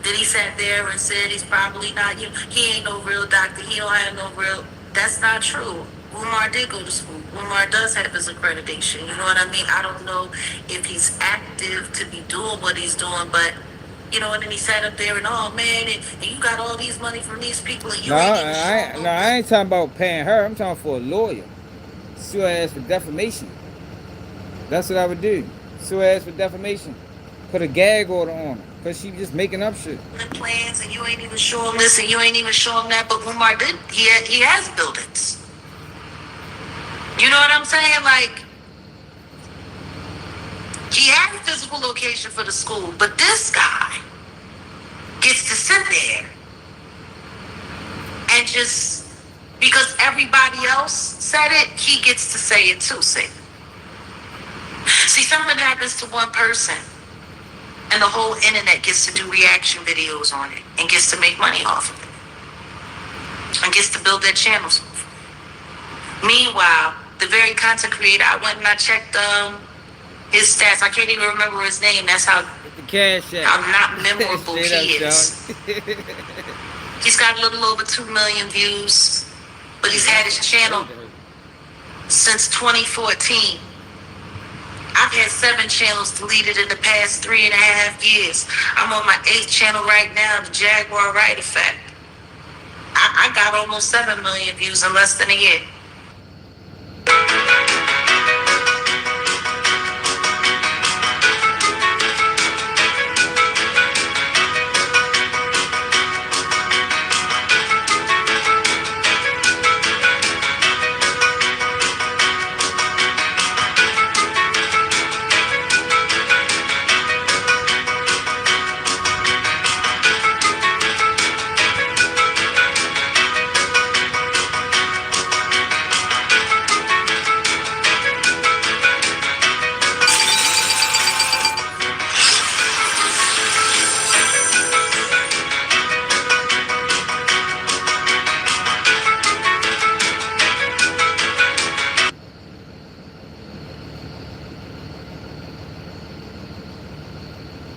Then he sat there and said he's probably not, he ain't no real doctor. He don't have no real. That's not true. Umar did go to school. Umar does have his accreditation. You know what I mean? I don't know if he's active to be doing what he's doing, but you know, and then he sat up there and oh man, and you got all these money from these people. And I ain't talking about paying her. I'm talking for a lawyer. Sue her ass for defamation. That's what I would do. Sue her ass for defamation. Put a gag order on her. Because she just making up shit. Plans and you ain't even show him this and you ain't even show him that, but Umar did. He has buildings. You know what I'm saying? Like, he had a physical location for the school, but this guy gets to sit there and just, because everybody else said it, he gets to say it too. See, something happens to one person, and the whole internet gets to do reaction videos on it and gets to make money off of it and gets to build their channels. Meanwhile, the very content creator, I went and I checked his stats. I can't even remember his name. That's how the cash not memorable he is. He's got a little over 2 million views, but he's had his channel since 2014. I've had 7 channels deleted in the past 3.5 years. I'm on my 8th channel right now, the Jaguar Wright Effect. I got almost 7 million views in less than a year.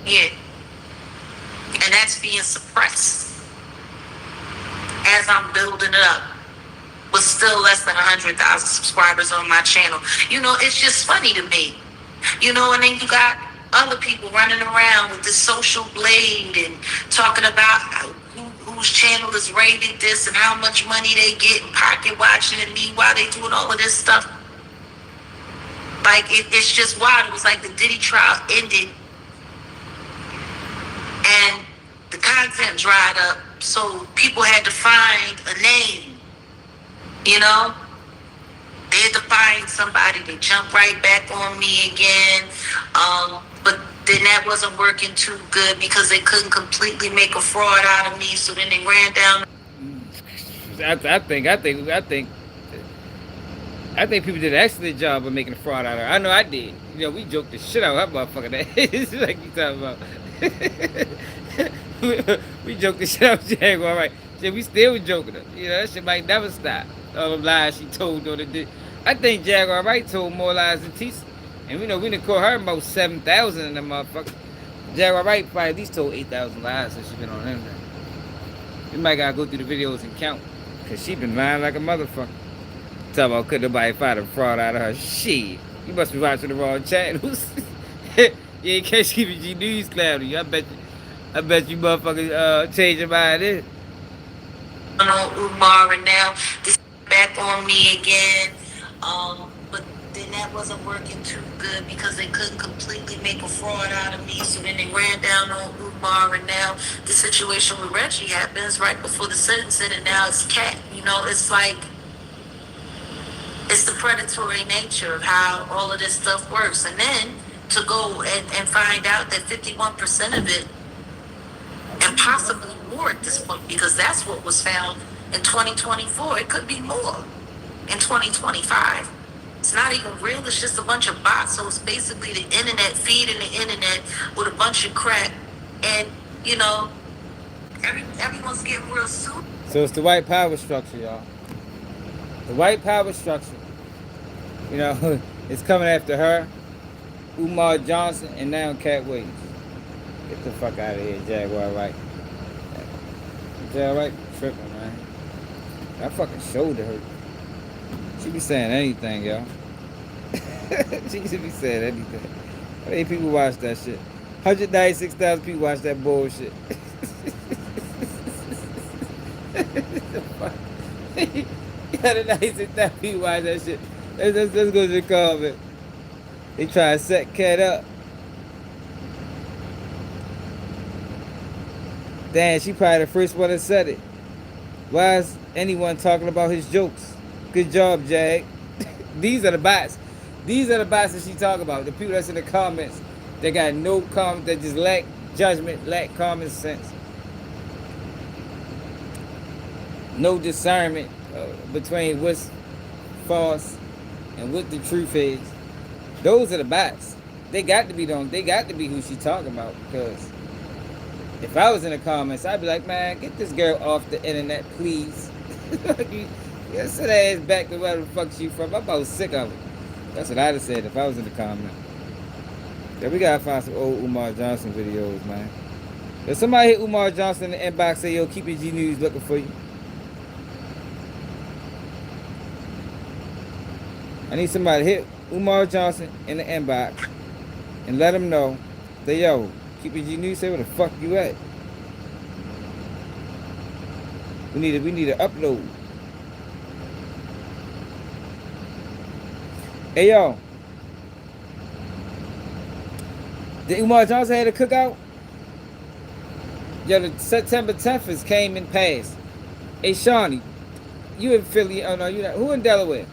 Yeah. And that's being suppressed as I'm building it up with still less than 100,000 subscribers on my channel. You know, it's just funny to me. You know, and then you got other people running around with this social blade and talking about whose channel is rated this and how much money they get and pocket watching, and meanwhile they doing all of this stuff. Like, it's just wild. It was like the Diddy trial ended and the content dried up, so people had to find a name, you know? They had to find somebody. They jumped right back on me again, but then that wasn't working too good because they couldn't completely make a fraud out of me, so then they ran down. I think people did an excellent job of making a fraud out of her. I know I did. You know, we joked the shit out of her motherfucker. It's like you talking about. We joked the shit out of Jaguar, right? Shit, we still joking her. You know, that shit might never stop. All the lies she told on the. I think Jaguar Wright told more lies than Tisa. And we know we done caught her about 7,000 in them motherfuckers. Jaguar Wright probably at least told 8,000 lies since she been on internet. We might gotta go through the videos and count. Cause she been lying like a motherfucker. Talking about couldn't nobody find a fraud out of her. Shit. You must be watching the wrong channels. You ain't catch KBG News cloudy. I bet you motherfuckers change your mind in. Umar and now this back on me again. But then that wasn't working too good because they couldn't completely make a fraud out of me. So then they ran down on Umar, and now the situation with Reggie happens right before the sentencing, and now it's Cat. You know, it's like, it's the predatory nature of how all of this stuff works. And then to go and find out that 51% of it, and possibly more at this point, because that's what was found in 2024. It could be more in 2025. It's not even real. It's just a bunch of bots. So it's basically the internet feeding the internet with a bunch of crap. And, you know, everyone's getting real sued. So it's the white power structure, y'all. The white power structure. You know, it's coming after her, Umar Johnson, and now Cat Williams. Get the fuck out of here, Jaguar Wright. Jaguar Wright tripping, man. That fucking shoulder hurt. She be saying anything, y'all. She should be saying anything. How many people watch that shit? 196,000 people watch that bullshit. 196,000 people watch that shit. Let's go to the comment. They try to set Cat up. Damn, she probably the first one that said it. Why is anyone talking about his jokes? Good job, Jag. These are the bots. These are the bots that she talk about. The people that's in the comments that got no comment, that just lack judgment, lack common sense. No discernment between what's false and what the truth is. Those are the bots. They got to be who she talking about, because if I was in the comments, I'd be like, man, get this girl off the internet, please. Yeah, sit her ass back to where the fuck she from. I'm about sick of it. That's what I'd have said if I was in the comments. Yeah, we gotta find some old Umar Johnson videos, man. If somebody hit Umar Johnson in the inbox, say, yo, keep it G News looking for you. I need somebody to hit Umar Johnson in the inbox and let him know. Say, yo, keep it G News, say where the fuck you at. We need to upload. Hey, yo. Did Umar Johnson had a cookout? Yo, the September 10th is came and passed. Hey, Shawnee, you in Philly? Oh, no, you not. Who in Delaware?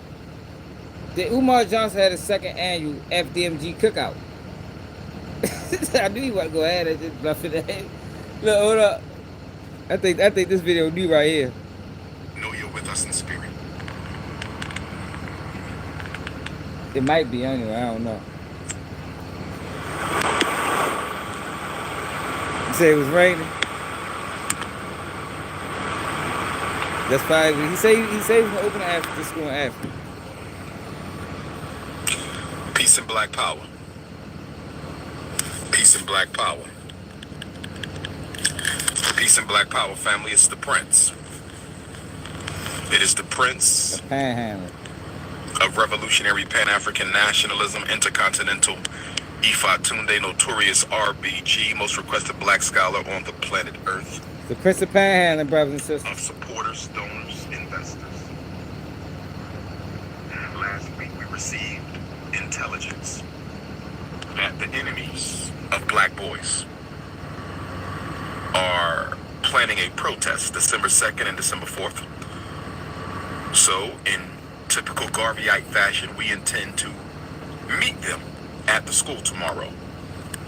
Did Umar Johnson had a second annual FDMG cookout? I knew you wasn't going to add it. Just bluffing that. Look, hold up. I think this video new right here. Know you're with us in spirit. It might be anyway. I don't know. You say it was raining? That's probably he say he's gonna open the school in Africa. Peace and black power. Peace and black power. Peace and black power, family. It's the Prince. It is the Prince. The panhandler. Of revolutionary Pan-African nationalism, intercontinental Ifa Tunde, notorious RBG, most requested black scholar on the planet Earth. The Prince of Panhandling, brothers and sisters. Of supporters, donors, investors. And last week we received intelligence that the enemies of black boys are planning a protest December 2nd and December 4th. So, in typical Garveyite fashion, we intend to meet them at the school tomorrow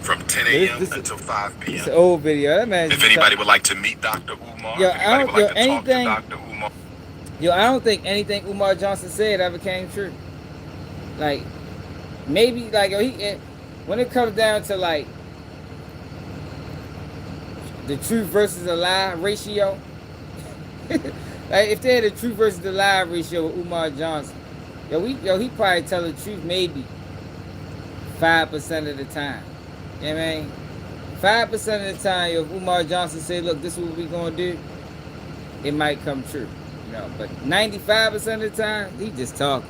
from 10 a.m. until 5 p.m. It's an old video. That man. If anybody would like to meet Dr. Umar, yo, if anybody would like to talk to Dr. Umar. Yo, I don't think anything Umar Johnson said ever came true. Like, maybe, like, when it comes down to, like, the truth versus a lie ratio, like, if they had a truth versus the lie ratio with Umar Johnson, he probably tell the truth maybe 5% of the time. You know what I mean? 5% of the time, if Umar Johnson say, look, this is what we gonna do, it might come true. You know, but 95% of the time, he just talking.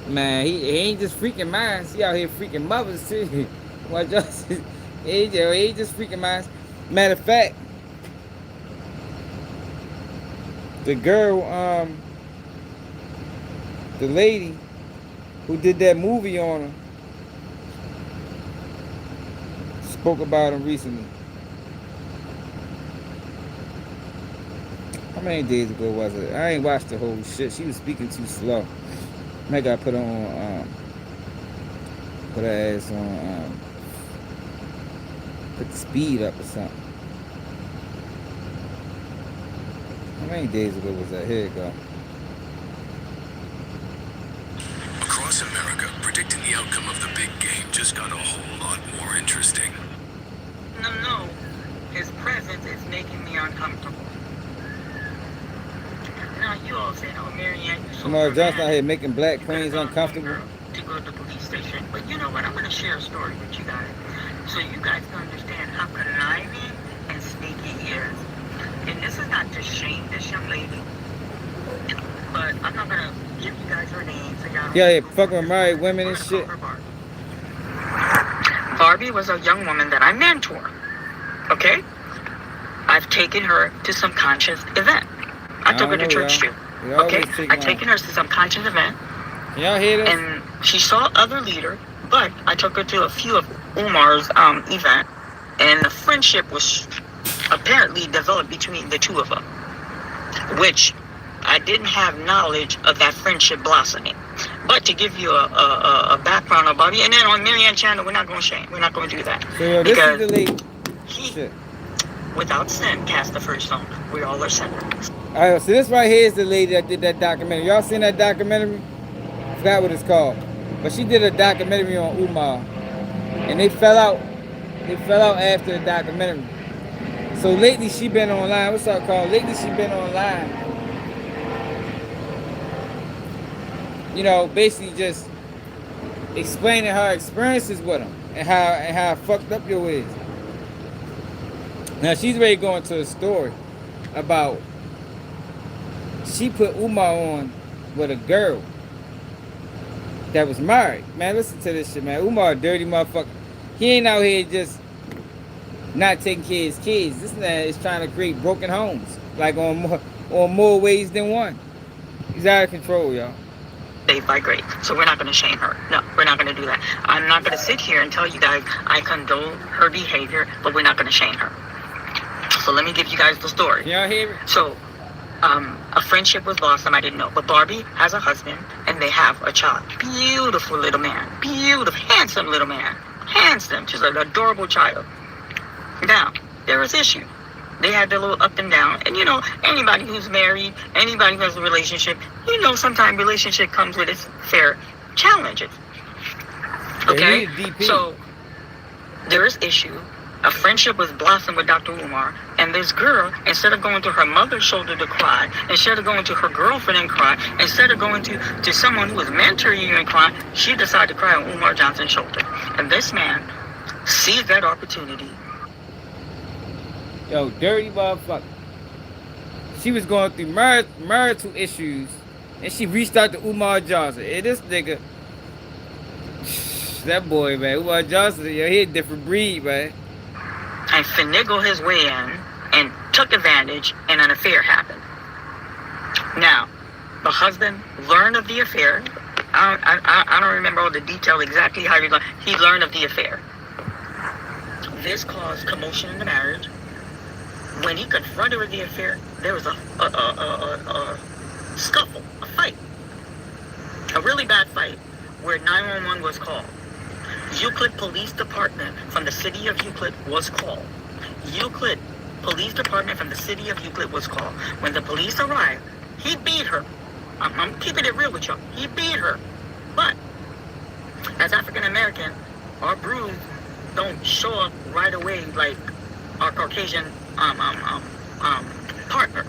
Man, he ain't just freaking minds. He out here freaking mothers too. Umar Johnson, he ain't just freaking minds. Matter of fact, the girl, the lady who did that movie on him, spoke about him recently. How many days ago was it? I ain't watched the whole shit. She was speaking too slow. I gotta put her on, put her ass on, put the speed up or something. How many days ago was that? Here you go. Across America, predicting the outcome of the big game just got a whole lot more interesting. No. His presence is making me uncomfortable. Now, you all say, oh, Marianne, you're so Umar Johnson out dramatic. here making black queens uncomfortable. To go to the police station. But you know what? I'm going to share a story with you guys. So you guys can understand how conniving and sneaky he is. And this is not to shame this young lady. But I'm not going to give you guys her name. So y'all Yeah, fucking with married women and shit. Barbie was a young woman that I mentor. Okay? I've taken her to some conscious event. I took her to church too. Okay? I've taken her to some conscious event. Can y'all hear this? And she saw other leader, but I took her to a few of Umar's event, and the friendship was apparently developed between the two of them, which I didn't have knowledge of that friendship blossoming. But to give you a background about it, and then on Marianne channel, we're not going to shame. We're not going to do that. So yo, this is the lady. He, without sin, cast the first stone. We all are sinners. All right, so this right here is the lady that did that documentary. Y'all seen that documentary? I forgot what it's called. But she did a documentary on Umar. And they fell out. They fell out after the documentary. So lately she been online. What's up, called? Lately she been online. you know, basically just explaining her experiences with him and how fucked up you is. Now she's ready to go into a story about she put Umar on with a girl that was married. Man, listen to this shit, man. Umar a dirty motherfucker. He ain't out here just not taking care of his kids. This man is trying to create broken homes, like on more ways than one. He's out of control, y'all. Saved by grace. So we're not going to shame her. No, we're not going to do that. I'm not going to sit here and tell you guys I condone her behavior, but we're not going to shame her. So let me give you guys the story. Y'all hear it? So, a friendship was lost, and I didn't know. But Barbie has a husband, and they have a child. Beautiful little man. Beautiful, handsome little man. Handsome. Just an adorable child. Now, there was issue. They had their little up and down. And, you know, anybody who's married, anybody who has a relationship, you know, sometimes relationship comes with its fair challenges. Okay? So, there is issue. A friendship was blossomed with Dr. Umar, and this girl, instead of going to her mother's shoulder to cry, instead of going to her girlfriend and cry, instead of going to someone who was mentoring you and cry, she decided to cry on Umar Johnson's shoulder. And this man seized that opportunity. Yo, dirty motherfucker. She was going through marital issues, and she reached out to Umar Johnson. And this nigga, that boy, man, Umar Johnson, yo, he a different breed, man. And finagled his way in and took advantage, and an affair happened. Now, the husband learned of the affair. I don't remember all the detail exactly how he learned of the affair. This caused commotion in the marriage. When he confronted her with the affair, there was a scuffle, a fight. A really bad fight where 911 was called. Euclid Police Department from the city of Euclid was called. Euclid Police Department from the city of Euclid was called. When the police arrived, he beat her. I'm keeping it real with y'all. He beat her. But as African American, our bruise don't show up right away like our Caucasian partner.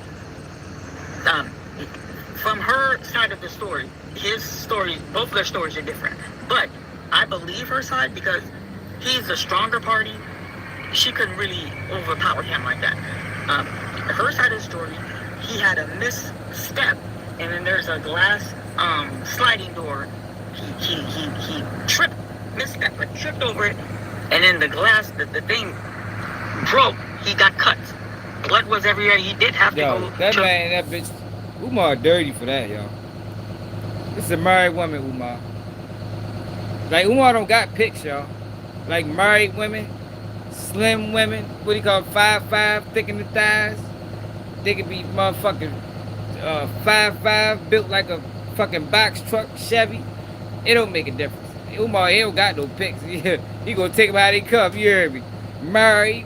From her side of the story, his story, both of their stories are different. But I believe her side because he's the stronger party. She couldn't really overpower him like that. Her side of the story, he had a misstep, and then there's a glass sliding door. He tripped, misstep, but tripped over it, and then the glass, the thing broke. He got cuts. Blood was everywhere. He did have to go. That man, that bitch, Umar dirty for that, y'all. This is a married woman, Umar. Like, Umar don't got pics, y'all. Like, married women, slim women, what do you call it, 5'5", thick in the thighs. They could be motherfucking 5'5", built like a fucking box truck, Chevy. It don't make a difference. Umar, he don't got no pics. He gonna take them how they come, you heard me. Married,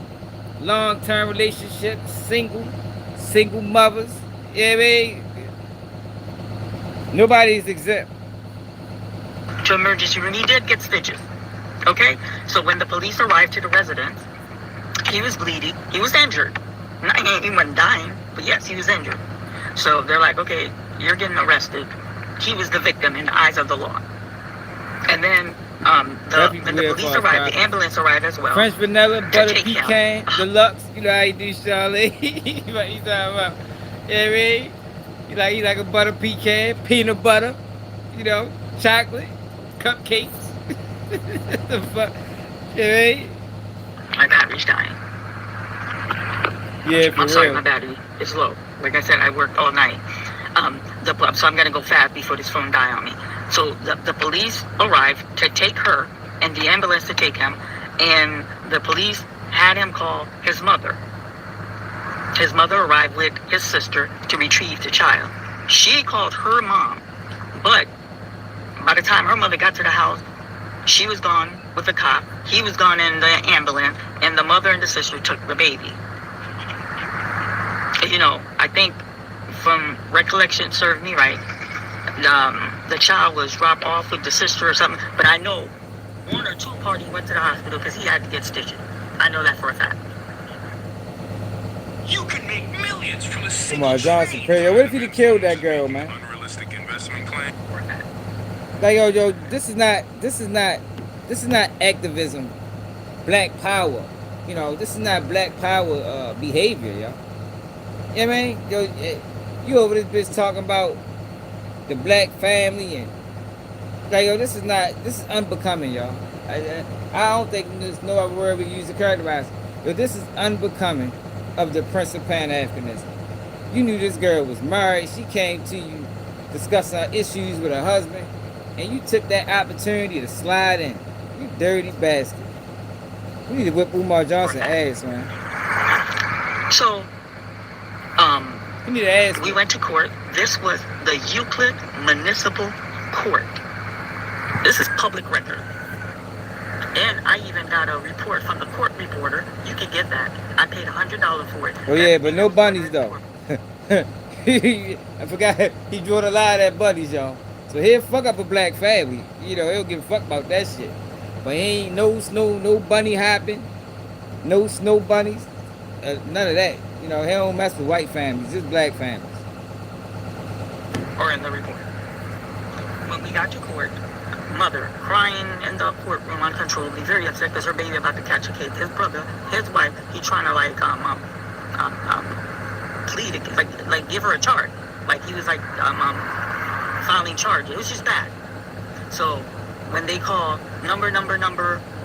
long-term relationship, single mothers. You know what I mean? Nobody's exempt. To emergency room. He did get stitches. Okay? So when the police arrived to the residence, he was bleeding. He was injured. He wasn't dying, but yes, he was injured. So they're like, okay, you're getting arrested. He was the victim in the eyes of the law. And then when the police arrived, the ambulance arrived as well. French vanilla, butter pecan, deluxe. You know how you do, Charlie. You know what you talking about? You know what I mean? You like a butter pecan, peanut butter, you know, chocolate, cupcakes. The fuck? You know what I mean? My battery's dying. Yeah, for I'm sorry, real. my battery is low. Like I said, I worked all night. So I'm gonna go fast before this phone die on me. So the police arrived to take her and the ambulance to take him, and the police had him call his mother. His mother arrived with his sister to retrieve the child. She called her mom, but by the time her mother got to the house, she was gone with the cop. He was gone in the ambulance, and the mother and the sister took the baby. You know, I think from recollection served me right. The child was dropped off with the sister or something, but I know one or two parties went to the hospital because he had to get stitches. I know that for a fact. You can make millions from a Umar Johnson crazy. What if he'd have killed that girl, man? Unrealistic investment claim. Like yo, this is not activism, black power. This is not black power behavior, yo. You know what I mean? You over this bitch talking about the black family and like yo, this is unbecoming, y'all. I don't think there's no other word we can use to characterize it. But this is unbecoming of the Prince of Pan Africanism. You knew this girl was married. She came to you discussing her issues with her husband, and you took that opportunity to slide in. You dirty bastard. We need to whip Umar Johnson ass, man. So, You need to ask we me. went to court. This was the Euclid Municipal Court. This is public record. And I even got a report from the court reporter. You can get that. I paid $100 for it. Oh yeah, but no bunnies though. I forgot he drew a lot of that bunnies, y'all. So he'll fuck up a black family. He'll give a fuck about that shit. But he ain't no bunny hopping, no snow bunnies, none of that. He don't mess with white families, just black families. Or in the report. When we got to court, mother crying in the courtroom uncontrollably, very upset because her baby about to catch a case. His brother, his wife, he trying to plead, like give her a charge. Like he was filing charges. It was just bad. So when they call number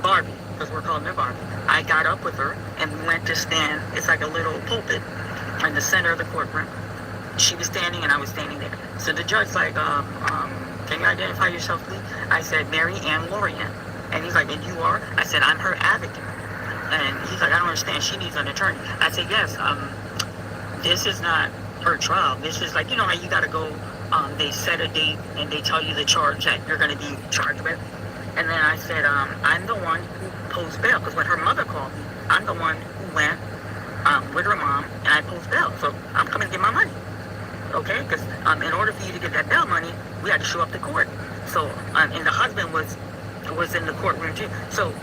Barbie, because we're calling her Barbie, I got up with her and we went to stand. It's like a little pulpit in the center of the courtroom. She was standing and I was standing there. So the judge like, can you identify yourself, please? I said, Mary Ann Lorian. And he's like, and you are? I said, I'm her advocate. And he's like, I don't understand. She needs an attorney. I said, yes, this is not her trial. This is like, how you got to go, they set a date and they tell you the charge that you're going to be charged with. And then I said, I'm the one who posed bail. Because when her mother called me, I'm the one who went with her mom and I posed bail. So I'm coming to get my money. Okay? Because in order for you to get that bail money, we had to show up to court. So, and the husband was in the courtroom too. So,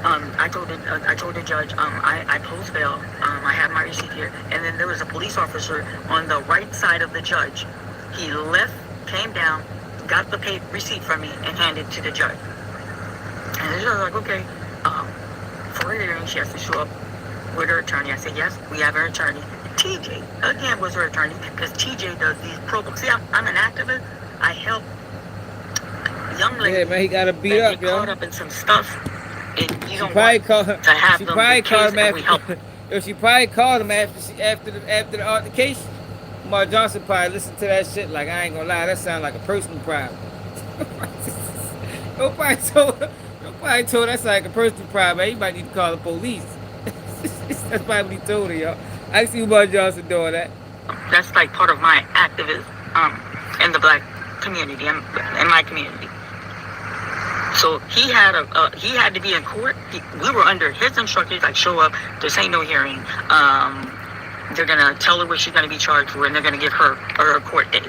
I told the judge, I posed bail. I have my receipt here. And then there was a police officer on the right side of the judge. He left, came down, got the receipt from me, and handed it to the judge. And the judge was like, okay, for her hearing, she has to show up with her attorney. I said, yes, we have her attorney. TJ, again, was her attorney, because TJ does these programs. See, I'm an activist. I help young ladies. Yeah, man, he got to beat up, get caught up in some stuff. And you don't probably want call, to have she them probably called him and we help. after. She probably called him after the altercation. Umar Johnson probably listened to that shit like, I ain't gonna lie, that sound like a personal problem. Nobody told that's like a personal problem. You might need to call the police. That's probably what he told her, y'all. I see Umar Johnson doing that. That's like part of my activism in the black community, in my community. So he had to be in court. We were under his instructions, like show up, this ain't no hearing. They're gonna tell her what she's gonna be charged for, and they're gonna give her a court date.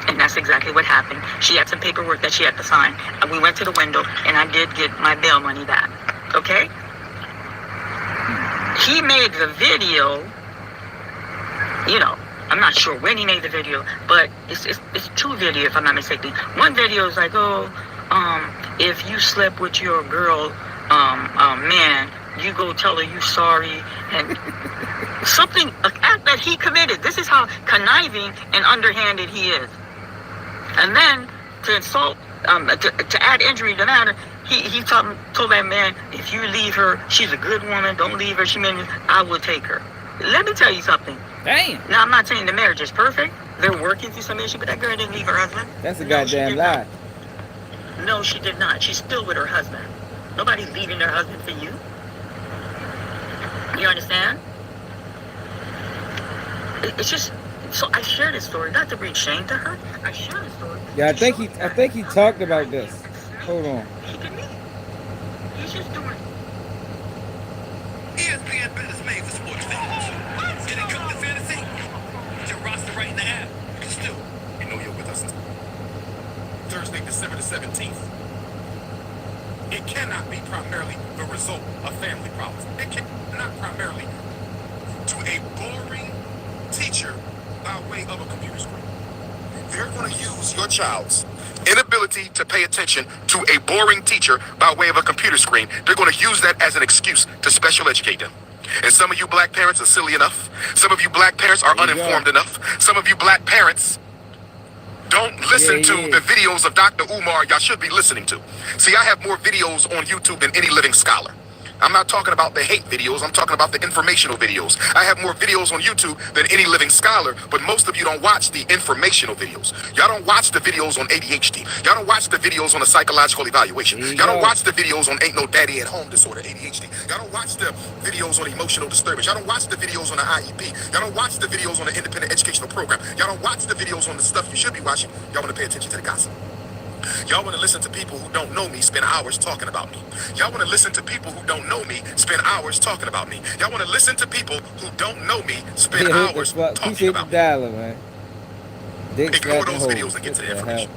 And that's exactly what happened. She had some paperwork that she had to sign. And we went to the window, and I did get my bail money back. Okay? He made the video, I'm not sure when he made the video, but it's two videos, if I'm not mistaken. One video is like, if you slept with your girl, man, you go tell her you sorry, and something, an act that he committed. This is how conniving and underhanded he is. And then to insult, to add injury to the matter, he told that man, if you leave her, she's a good woman, don't leave her, I will take her. Let me tell you something. Damn. Now, I'm not saying the marriage is perfect. They're working through some issue, but that girl didn't leave her husband. That's a goddamn lie. No, she did not. She's still with her husband. Nobody's leaving their husband for you. You understand? It's just, so I share this story, not to bring shame to her. I share this story. Yeah, I think he talked about this. Hold on. He can be. He's just doing. ESPN business made for sports fans. Get it cooked to fantasy? Put your roster right in the app. You can still, you're with us Thursday, December the 17th. It cannot be primarily the result of family problems. It cannot primarily to a boring teacher by way of a computer screen. they're going to use your child's inability to pay attention to a boring teacher by way of a computer screen. They're going to use that as an excuse to special educate them. And some of you black parents are silly enough. Some of you black parents are uninformed enough. Some of you black parents don't listen to the videos of Dr. Umar y'all should be listening to. See, I have more videos on YouTube than any living scholar. I'm not talking about the hate videos. I'm talking about the informational videos. I have more videos on YouTube than any living scholar, but most of you don't watch the informational videos. Y'all don't watch the videos on ADHD. Y'all don't watch the videos on a psychological evaluation. Y'all don't watch the videos on Ain't No Daddy at Home disorder, ADHD. Y'all don't watch the videos on emotional disturbance. Y'all don't watch the videos on the IEP. Y'all don't watch the videos on the independent educational program. Y'all don't watch the videos on the stuff you should be watching. Y'all want to pay attention to the gossip. Y'all want to listen to people who don't know me spend hours talking about me. Y'all want to listen to people who don't know me spend hours talking about me. Y'all want to listen to people who don't know me spend hours talking about me. Ignore those videos and get to the information.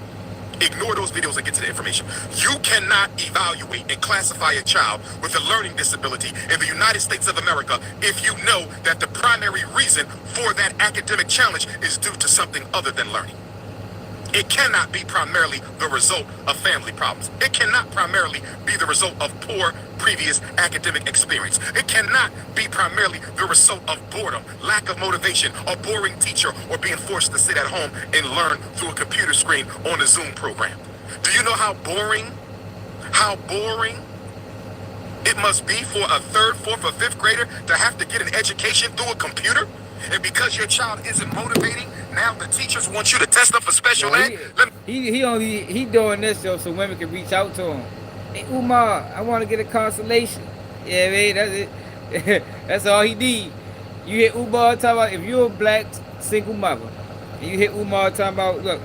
Ignore those videos and get to the information. You cannot evaluate and classify a child with a learning disability in the United States of America if you know that the primary reason for that academic challenge is due to something other than learning. It cannot be primarily the result of family problems. It cannot primarily be the result of poor previous academic experience. It cannot be primarily the result of boredom, lack of motivation, a boring teacher, or being forced to sit at home and learn through a computer screen on a Zoom program. Do you know how boring it must be for a third, fourth, or fifth grader to have to get an education through a computer? And because your child isn't motivating, now the teachers want you to test them for special ed. He doing this so women can reach out to him. Hey Umar, I want to get a consolation. Yeah, man, that's it. That's all he need. You hear Umar talking about if you're a black single mother, and you hear Umar talking about, look,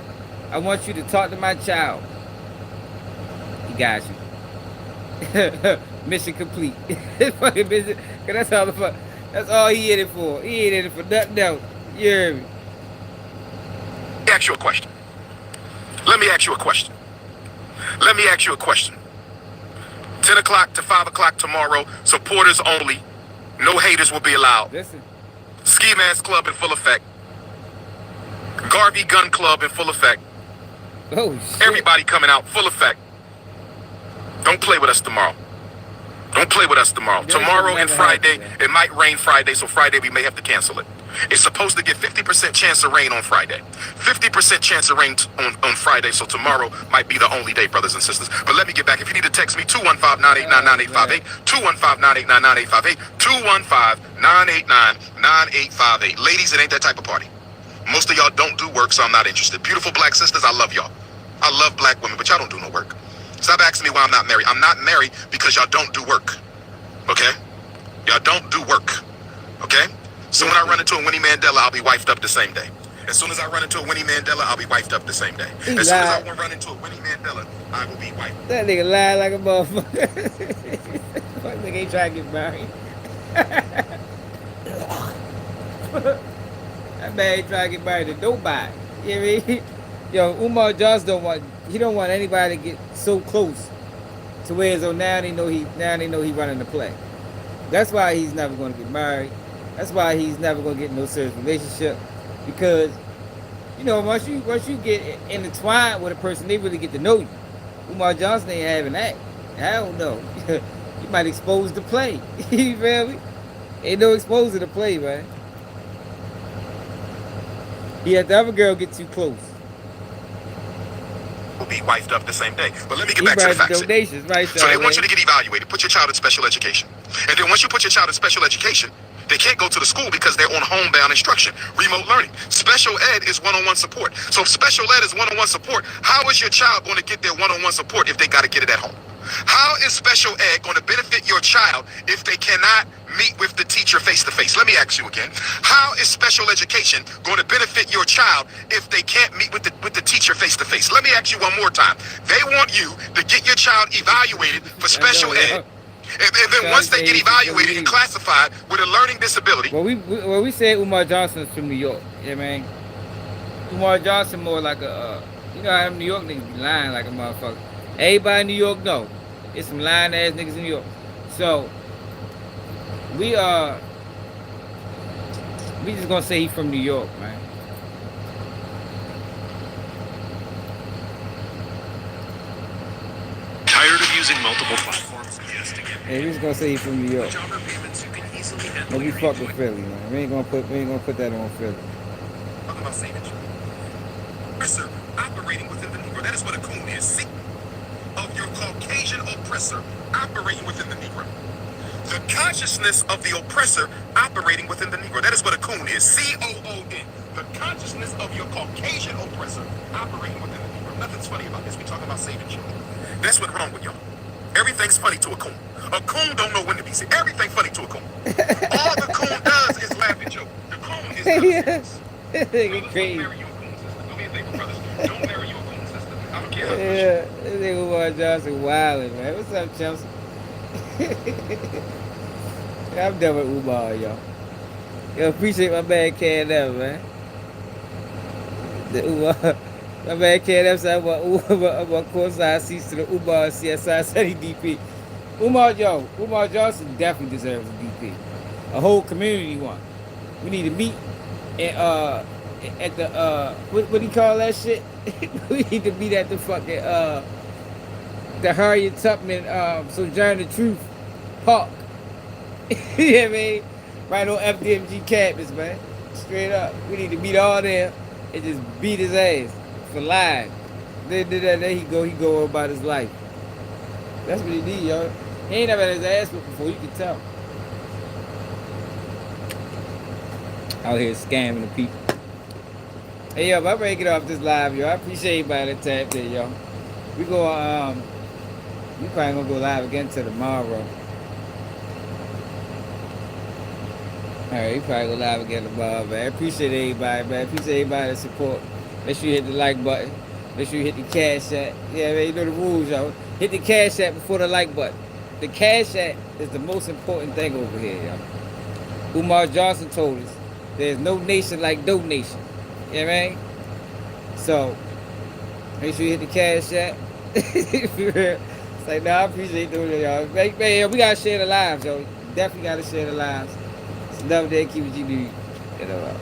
I want you to talk to my child. He got you. Mission complete. Fucking mission. Cause that's all the fuck. That's all he in it for. He ain't in it for nothing else. You hear me? Let me ask you a question. Let me ask you a question. Let me ask you a question. 10 o'clock to 5 o'clock tomorrow, supporters only. No haters will be allowed. Listen. Ski Mask Club in full effect. Garvey Gun Club in full effect. Oh, shit. Everybody coming out, full effect. Don't play with us tomorrow. Don't play with us tomorrow. Tomorrow and Friday, it might rain Friday, so Friday we may have to cancel it. It's supposed to get 50% chance of rain on Friday. 50% chance of rain on Friday, so tomorrow might be the only day, brothers and sisters. But let me get back. If you need to text me, 215-989-9858, 215-989-9858, 215-989-9858. Ladies, it ain't that type of party. Most of y'all don't do work, so I'm not interested. Beautiful black sisters, I love y'all. I love black women, but y'all don't do no work. Stop asking me why I'm not married. I'm not married because y'all don't do work. Okay? Y'all don't do work. Okay? So when I run into a Winnie Mandela, I'll be wifed up the same day. As soon as I run into a Winnie Mandela, I'll be wifed up the same day. As soon as I run into a Winnie Mandela, I will be wifed up. That nigga lied like a motherfucker. Fuck nigga ain't trying to get married. That man ain't trying to get married to nobody. You know what I mean? Yo, Umar Johnson don't want anybody to get so close to where so now they know he running the play. That's why he's never gonna get married. That's why he's never gonna get in no serious relationship. Because, you know, once you get intertwined with a person, they really get to know you. Umar Johnson ain't having that. Hell no. You might expose the play. You feel me? Ain't no exposing the play, man. He had the other girl get too close. Will be wifed up the same day. But let me get back to the facts. Right, so they want you to get evaluated. Put your child in special education. And then once you put your child in special education, they can't go to the school because they're on homebound instruction, remote learning. Special ed is one-on-one support. So if special ed is one-on-one support, how is your child going to get their one-on-one support if they got to get it at home? How is special ed going to benefit your child if they cannot meet with the teacher face-to-face? Let me ask you again. How is special education going to benefit your child if they can't meet with the teacher face-to-face? Let me ask you one more time. They want you to get your child evaluated for special ed. And then once they get evaluated and classified with a learning disability. Well, we said Umar Johnson's from New York. Yeah, man. Umar Johnson more like a, you know how them New York niggas be lying like a motherfucker. Everybody in New York know. It's some lying ass niggas in New York. So, we just gonna say he's from New York, man. using multiple platforms. Hey, we just gonna say he's from New York. Jobber payments, you can easily handle No, we your fuck with Philly, man. We ain't gonna put that on Philly. Talking about saving you. Oppressor operating within the Negro. That is what a coon is. See? Of your Caucasian oppressor operating within the Negro. The consciousness of the oppressor operating within the Negro. That is what a coon is. C-O-O-N. The consciousness of your Caucasian oppressor operating within the Negro. Nothing's funny about this. We talking about saving children. That's what's wrong with y'all. Everything's funny to a coon. A coon don't know when to be sick. Everything funny to a coon. All the coon does is laugh at you. The coon is not serious. This nigga crazy. Don't marry you a coon sister. Do me a favor, brothers. Don't marry you a coon sister. I don't care how much. Yeah, this nigga Umar Johnson wildin', man. What's up, Chelsea? I'm done with Umar, y'all. Yo, appreciate my man KNF, man. The Umar, my man KNF said I'm a courtside seats to the Umar CSI City DP. Umar Johnson definitely deserves a DP. A whole community one. We need to meet and at the what do you call that shit? We need to meet at the fucking the Harriet Tubman Sojourner Truth Park. You know what I mean? Right on FDMG campus, man. Straight up. We need to meet all there and just beat his ass for lying. Then he go about his life. That's what he did, y'all. He ain't never had his ass whipped before, you can tell. Out here scamming the people. Hey, yo, I'm ready to get off this live, yo. I appreciate everybody that tapped in, yo. We probably gonna go live again till tomorrow. Alright, we probably go live again tomorrow, man. I appreciate everybody, man. I appreciate everybody that support. Make sure you hit the like button. Make sure you hit the cash app. Yeah, man, you know the rules, yo. Hit the cash app before the like button. The cash app is the most important thing over here, yo. Umar Johnson told us there's no nation like donation. You know what I mean? So, make sure you hit the cash app. It's like, nah, I appreciate doing it, y'all. Man, we gotta share the lives, yo. Definitely gotta share the lives. It's another day, keep it GD. You know,